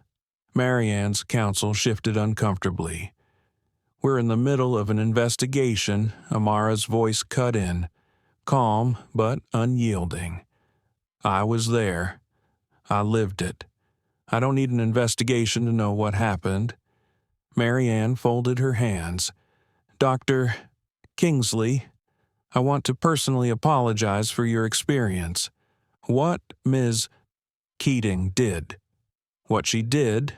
S1: Marianne's counsel shifted uncomfortably. We're in the middle of an investigation, Amara's voice cut in, calm but unyielding. I was there. I lived it. I don't need an investigation to know what happened. Marianne folded her hands. Dr. Kingsley, I want to personally apologize for your experience. What Ms. Keating did. What she did,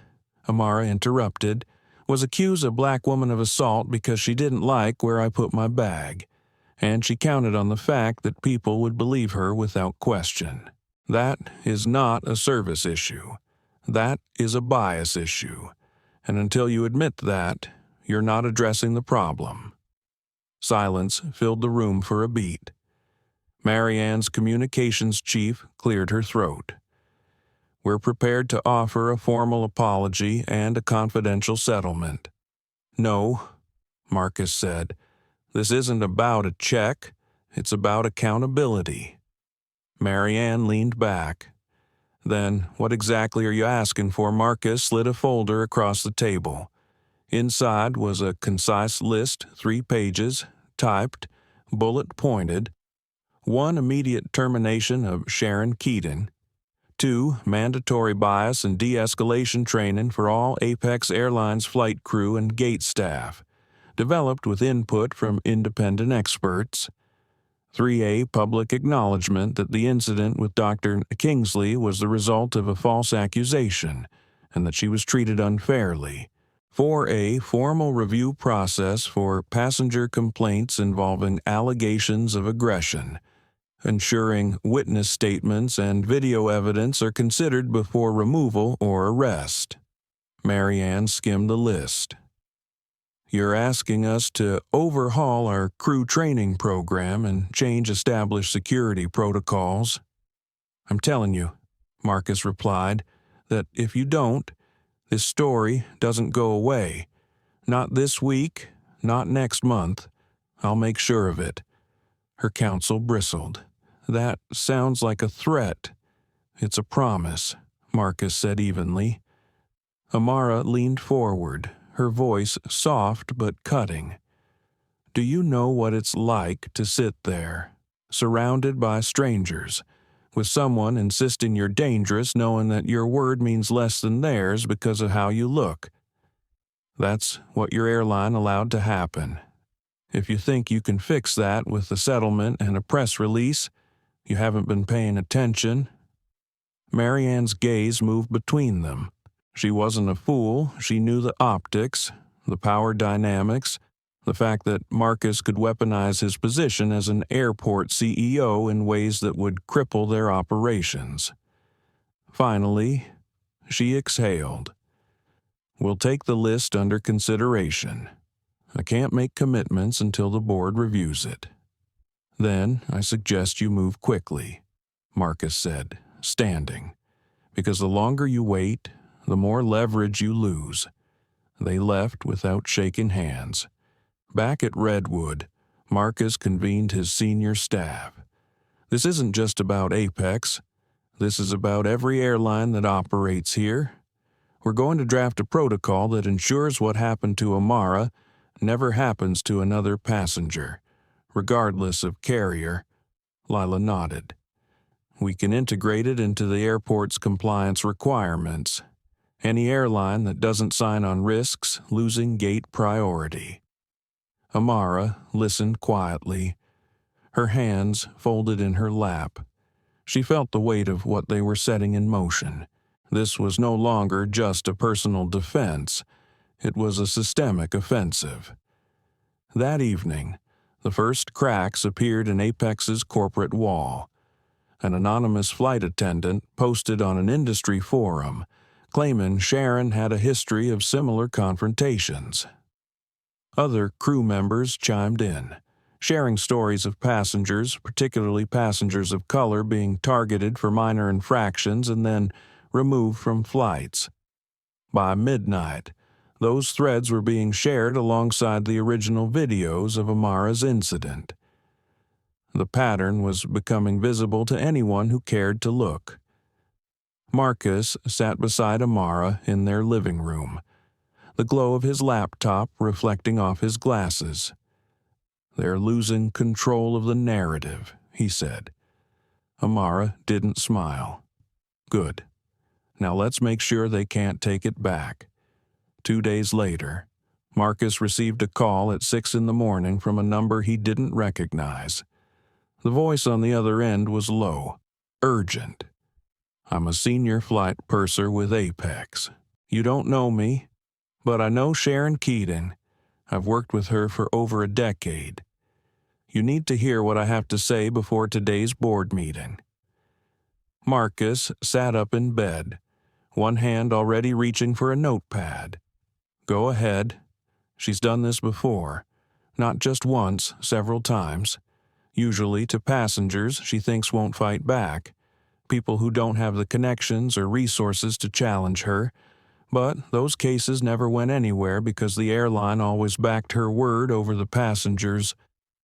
S1: Amara interrupted, was accuse a black woman of assault because she didn't like where I put my bag, and she counted on the fact that people would believe her without question. That is not a service issue. That is a bias issue, and until you admit that, you're not addressing the problem. Silence filled the room for a beat. Marianne's communications chief cleared her throat. We're prepared to offer a formal apology and a confidential settlement. No, Marcus said, this isn't about a check, it's about accountability. Marianne leaned back. Then, what exactly are you asking for? Marcus slid a folder across the table. Inside was a concise list, 3 pages, typed, bullet-pointed. 1. Immediate termination of Sharon Keating. 2. Mandatory bias and de-escalation training for all Apex Airlines flight crew and gate staff, developed with input from independent experts. 3A. Public acknowledgement that the incident with Dr. Kingsley was the result of a false accusation and that she was treated unfairly. 4A. Formal review process for passenger complaints involving allegations of aggression, ensuring witness statements and video evidence are considered before removal or arrest. Mary Ann skimmed the list. You're asking us to overhaul our crew training program and change established security protocols. I'm telling you, Marcus replied, that if you don't, this story doesn't go away. Not this week, not next month. I'll make sure of it. Her counsel bristled. That sounds like a threat. It's a promise, Marcus said evenly. Amara leaned forward, her voice soft but cutting. Do you know what it's like to sit there, surrounded by strangers, with someone insisting you're dangerous knowing that your word means less than theirs because of how you look? That's what your airline allowed to happen. If you think you can fix that with a settlement and a press release, you haven't been paying attention. Mary Ann's gaze moved between them. She wasn't a fool. She knew the optics, the power dynamics, the fact that Marcus could weaponize his position as an airport CEO in ways that would cripple their operations. Finally, she exhaled. We'll take the list under consideration. I can't make commitments until the board reviews it. Then I suggest you move quickly, Marcus said, standing, because the longer you wait, the more leverage you lose. They left without shaking hands. Back at Redwood, Marcus convened his senior staff. This isn't just about Apex. This is about every airline that operates here. We're going to draft a protocol that ensures what happened to Amara never happens to another passenger, regardless of carrier. Lila nodded. We can integrate it into the airport's compliance requirements. Any airline that doesn't sign on risks losing gate priority. Amara listened quietly, her hands folded in her lap. She felt the weight of what they were setting in motion. This was no longer just a personal defense. It was a systemic offensive. That evening, the first cracks appeared in Apex's corporate wall. An anonymous flight attendant posted on an industry forum, claiming Sharon had a history of similar confrontations. Other crew members chimed in, sharing stories of passengers, particularly passengers of color, being targeted for minor infractions and then removed from flights. By midnight, those threads were being shared alongside the original videos of Amara's incident. The pattern was becoming visible to anyone who cared to look. Marcus sat beside Amara in their living room, the glow of his laptop reflecting off his glasses. They're losing control of the narrative, he said. Amara didn't smile. Good. Now let's make sure they can't take it back. 2 days later, Marcus received a call at 6 a.m. from a number he didn't recognize. The voice on the other end was low, urgent. I'm a senior flight purser with Apex. You don't know me, but I know Sharon Keating. I've worked with her for over a decade. You need to hear what I have to say before today's board meeting. Marcus sat up in bed, one hand already reaching for a notepad. Go ahead. She's done this before. Not just once, several times. Usually to passengers she thinks won't fight back. People who don't have the connections or resources to challenge her. But those cases never went anywhere because the airline always backed her word over the passengers.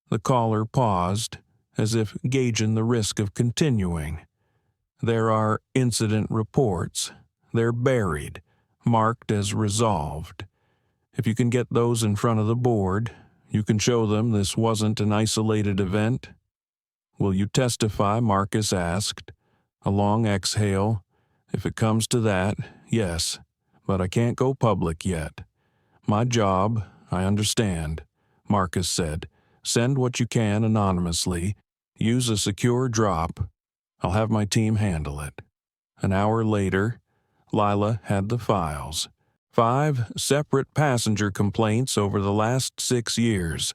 S1: The caller paused, as if gauging the risk of continuing. There are incident reports. They're buried, marked as resolved. If you can get those in front of the board, you can show them this wasn't an isolated event. "Will you testify?" Marcus asked. A long exhale. "If it comes to that, yes, but I can't go public yet." "My job, I understand," Marcus said. "Send what you can anonymously. Use a secure drop. I'll have my team handle it." An hour later, Lila had the files. 5 separate passenger complaints over the last 6 years,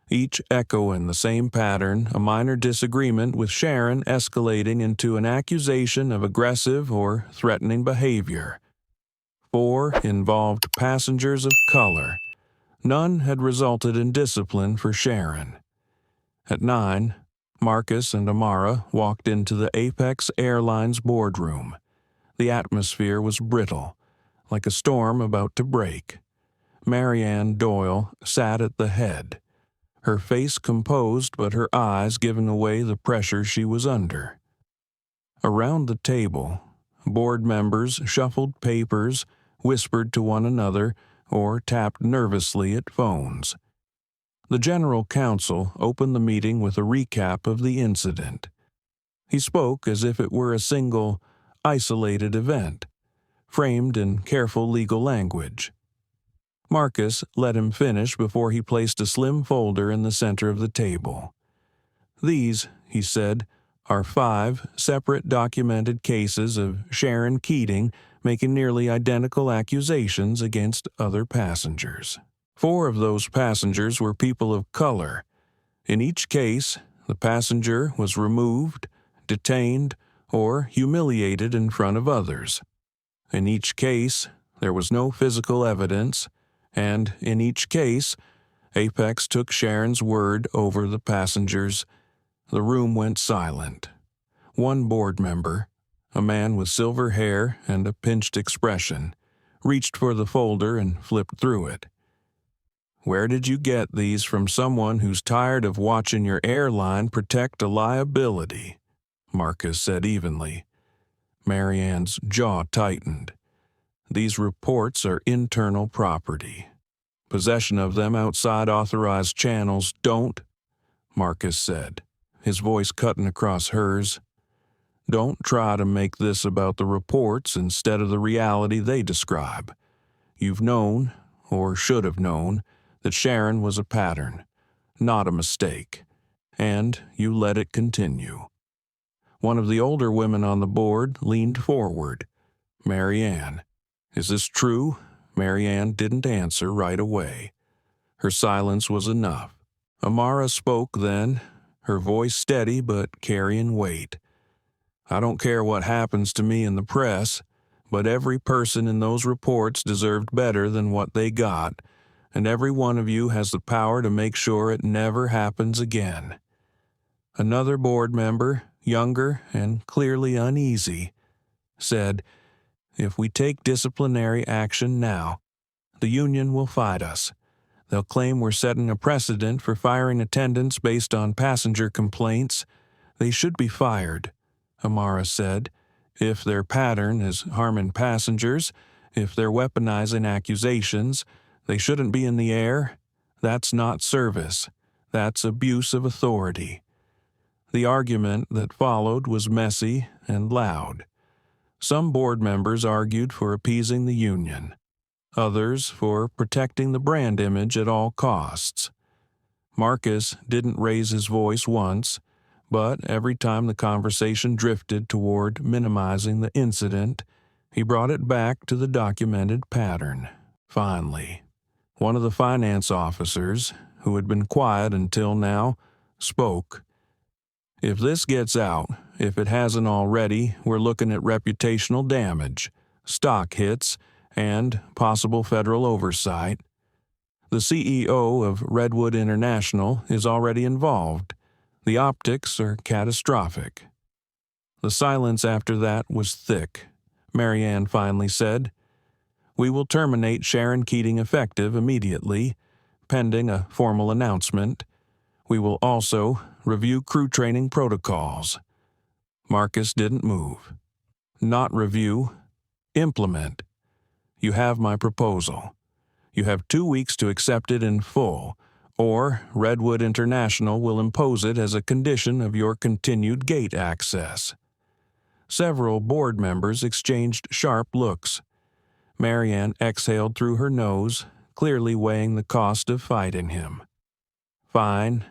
S1: each echoing the same pattern, a minor disagreement with Sharon escalating into an accusation of aggressive or threatening behavior. 4 involved passengers of color. None had resulted in discipline for Sharon. At 9, Marcus and Amara walked into the Apex Airlines boardroom. The atmosphere was brittle, like a storm about to break. Marianne Doyle sat at the head, her face composed but her eyes giving away the pressure she was under. Around the table, board members shuffled papers, whispered to one another, or tapped nervously at phones. The general counsel opened the meeting with a recap of the incident. He spoke as if it were a single, isolated event, framed in careful legal language. Marcus let him finish before he placed a slim folder in the center of the table. "These," he said, "are 5 separate documented cases of Sharon Keating making nearly identical accusations against other passengers. 4 of those passengers were people of color. In each case, the passenger was removed, detained, or humiliated in front of others. In each case, there was no physical evidence, and in each case, Apex took Sharon's word over the passengers." The room went silent. One board member, a man with silver hair and a pinched expression, reached for the folder and flipped through it. "Where did you get these from someone who's tired of watching your airline protect a liability?" Marcus said evenly. Marianne's jaw tightened. "These reports are internal property. Possession of them outside authorized channels don't," Marcus said, his voice cutting across hers. "Don't try to make this about the reports instead of the reality they describe. You've known, or should have known, that Sharon was a pattern, not a mistake, and you let it continue." One of the older women on the board leaned forward. "Marianne, is this true?" Marianne didn't answer right away. Her silence was enough. Amara spoke then, her voice steady but carrying weight. "I don't care what happens to me in the press, but every person in those reports deserved better than what they got, and every one of you has the power to make sure it never happens again." Another board member, younger and clearly uneasy, said, "If we take disciplinary action now, the union will fight us. They'll claim we're setting a precedent for firing attendants based on passenger complaints. They should be fired," Amara said. "If their pattern is harming passengers, if they're weaponizing accusations, they shouldn't be in the air. That's not service. That's abuse of authority." The argument that followed was messy and loud. Some board members argued for appeasing the union, others for protecting the brand image at all costs. Marcus didn't raise his voice once, but every time the conversation drifted toward minimizing the incident, he brought it back to the documented pattern. Finally, one of the finance officers, who had been quiet until now, spoke. "If this gets out, if it hasn't already, we're looking at reputational damage, stock hits, and possible federal oversight. The CEO of Redwood International is already involved. The optics are catastrophic." The silence after that was thick. Marianne finally said, "We will terminate Sharon Keating effective immediately, pending a formal announcement. We will also review crew training protocols." Marcus didn't move. "Not review. Implement. You have my proposal. You have 2 weeks to accept it in full, or Redwood International will impose it as a condition of your continued gate access. Several board members exchanged sharp looks. Marianne exhaled through her nose, clearly weighing the cost of fighting him. Fine.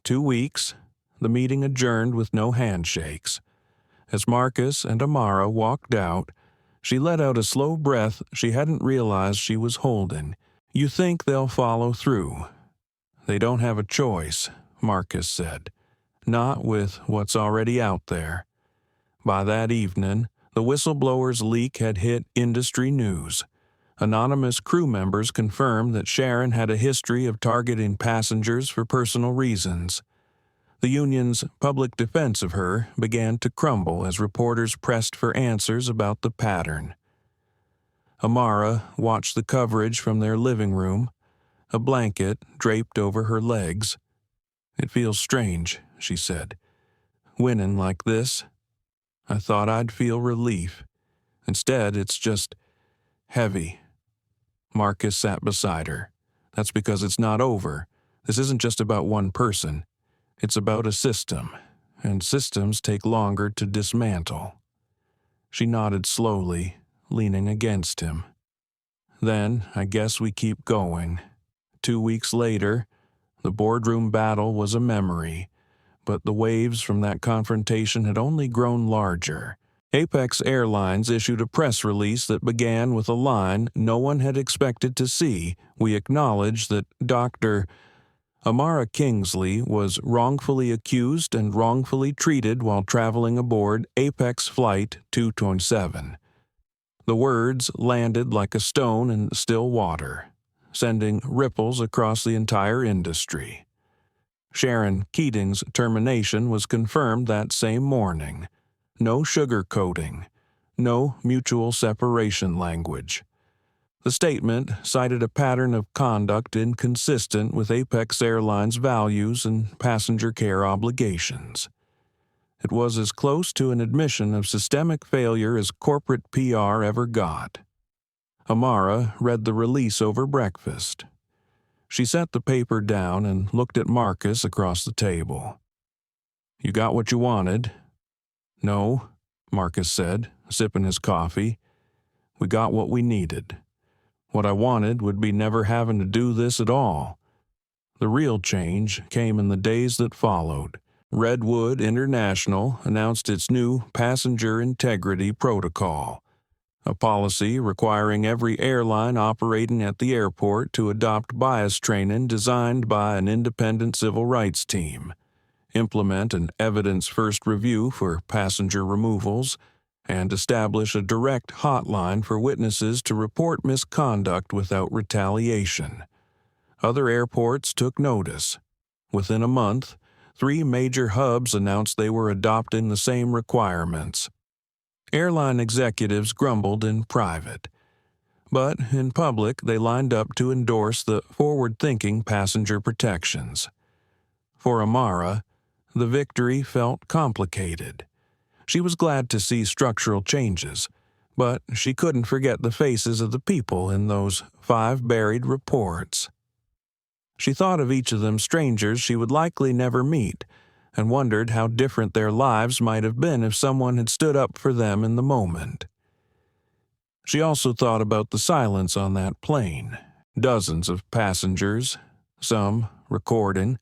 S1: 2 weeks. The meeting adjourned with no handshakes. As Marcus and Amara walked out, she let out a slow breath she hadn't realized she was holding. You think they'll follow through? They don't have a choice, Marcus said. Not with what's already out there. By that evening, the whistleblower's leak had hit industry news. Anonymous crew members confirmed that Sharon had a history of targeting passengers for personal reasons. The union's public defense of her began to crumble as reporters pressed for answers about the pattern. Amara watched the coverage from their living room, a blanket draped over her legs. It feels strange, she said. Winning like this. I thought I'd feel relief. Instead, it's just heavy. Marcus sat beside her. That's because it's not over. This isn't just about one person. It's about a system, and systems take longer to dismantle. She nodded slowly, leaning against him. Then, I guess we keep going. 2 weeks later, the boardroom battle was a memory, but the waves from that confrontation had only grown larger. Apex Airlines issued a press release that began with a line no one had expected to see. We acknowledge that Dr. Amara Kingsley was wrongfully accused and wrongfully treated while traveling aboard Apex Flight 227. The words landed like a stone in still water, sending ripples across the entire industry. Sharon Keating's termination was confirmed that same morning. No sugarcoating, no mutual separation language. The statement cited a pattern of conduct inconsistent with Apex Airlines' values and passenger care obligations. It was as close to an admission of systemic failure as corporate PR ever got. Amara read the release over breakfast. She set the paper down and looked at Marcus across the table. You got what you wanted? No, Marcus said, sipping his coffee. We got what we needed. What I wanted would be never having to do this at all. The real change came in the days that followed. Redwood International announced its new Passenger Integrity Protocol, a policy requiring every airline operating at the airport to adopt bias training designed by an independent civil rights team, implement an evidence-first review for passenger removals, and establish a direct hotline for witnesses to report misconduct without retaliation. Other airports took notice. Within a month, 3 major hubs announced they were adopting the same requirements. Airline executives grumbled in private, but in public they lined up to endorse the forward-thinking passenger protections. For Amara, the victory felt complicated. She was glad to see structural changes, but she couldn't forget the faces of the people in those 5 buried reports. She thought of each of them strangers she would likely never meet, and wondered how different their lives might have been if someone had stood up for them in the moment. She also thought about the silence on that plane. Dozens of passengers, some recording,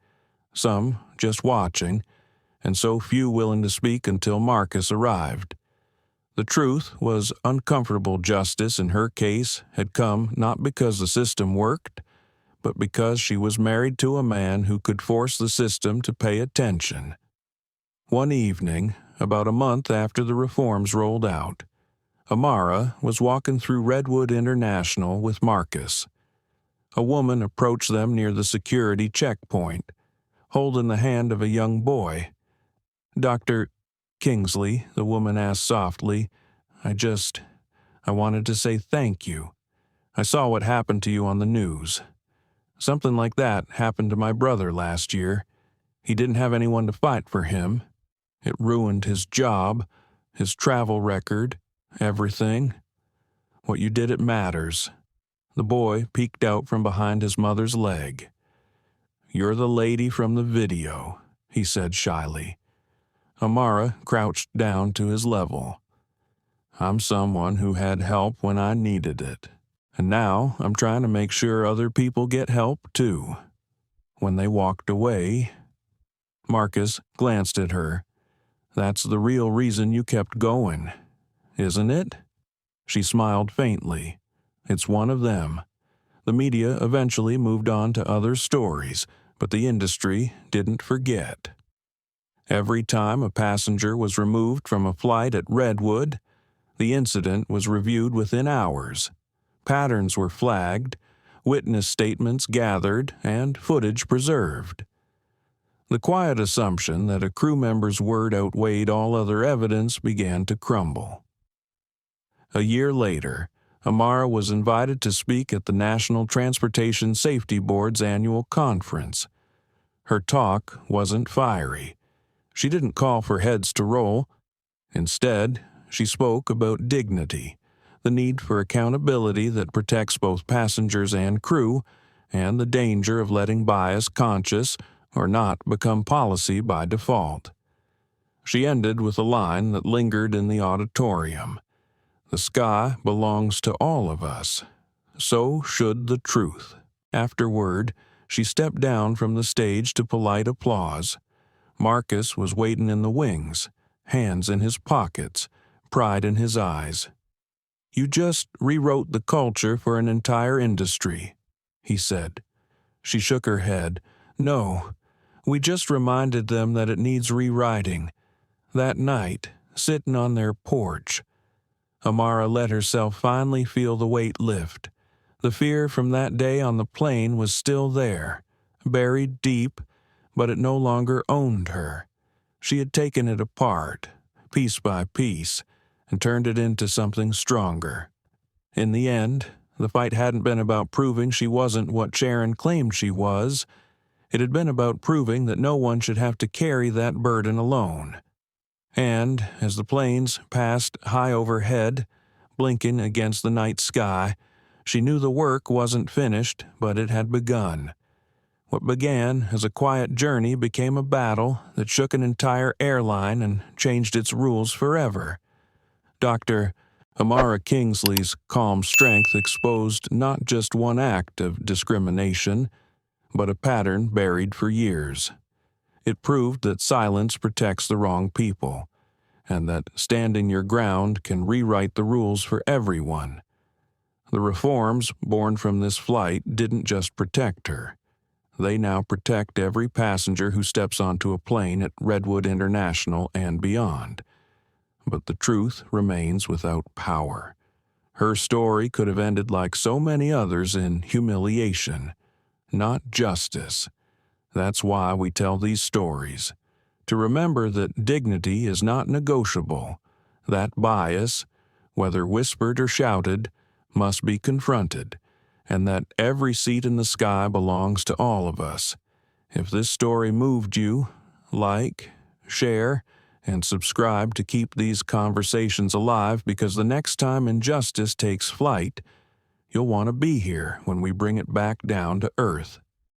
S1: some just watching, and so few willing to speak until Marcus arrived. The truth was uncomfortable justice in her case had come not because the system worked, but because she was married to a man who could force the system to pay attention. One evening, about a month after the reforms rolled out, Amara was walking through Redwood International with Marcus. A woman approached them near the security checkpoint, holding the hand of a young boy. Dr. Kingsley, the woman asked softly, I wanted to say thank you. I saw what happened to you on the news. Something like that happened to my brother last year. He didn't have anyone to fight for him. It ruined his job, his travel record, everything. What you did, it matters. The boy peeked out from behind his mother's leg. "You're the lady from the video," he said shyly. Amara crouched down to his level. "I'm someone who had help when I needed it, and now I'm trying to make sure other people get help too." When they walked away, Marcus glanced at her. "That's the real reason you kept going, isn't it?" She smiled faintly. "It's one of them. The media eventually moved on to other stories, but the industry didn't forget. Every time a passenger was removed from a flight at Redwood, the incident was reviewed within hours. Patterns were flagged, witness statements gathered, and footage preserved. The quiet assumption that a crew member's word outweighed all other evidence began to crumble. A year later, Amara was invited to speak at the National Transportation Safety Board's annual conference. Her talk wasn't fiery. She didn't call for heads to roll. Instead, she spoke about dignity, the need for accountability that protects both passengers and crew, and the danger of letting bias, conscious or not, become policy by default. She ended with a line that lingered in the auditorium. "The sky belongs to all of us. So should the truth." Afterward, she stepped down from the stage to polite applause. Marcus was waiting in the wings, hands in his pockets, pride in his eyes. "You just rewrote the culture for an entire industry," he said. She shook her head. "No, we just reminded them that it needs rewriting." That night, sitting on their porch, Amara let herself finally feel the weight lift. The fear from that day on the plane was still there, buried deep, but it no longer owned her. She had taken it apart, piece by piece, and turned it into something stronger. In the end, the fight hadn't been about proving she wasn't what Sharon claimed she was. It had been about proving that no one should have to carry that burden alone. And, as the planes passed high overhead, blinking against the night sky, she knew the work wasn't finished, but it had begun. What began as a quiet journey became a battle that shook an entire airline and changed its rules forever. Dr. Amara Kingsley's calm strength exposed not just one act of discrimination, but a pattern buried for years. It proved that silence protects the wrong people, and that standing your ground can rewrite the rules for everyone. The reforms born from this flight didn't just protect her. They now protect every passenger who steps onto a plane at Redwood International and beyond. But the truth remains without power. Her story could have ended like so many others in humiliation, not justice. That's why we tell these stories, to remember that dignity is not negotiable, that bias, whether whispered or shouted, must be confronted, and that every seat in the sky belongs to all of us. If this story moved you, like, share, and subscribe to keep these conversations alive, because the next time injustice takes flight, you'll want to be here when we bring it back down to earth.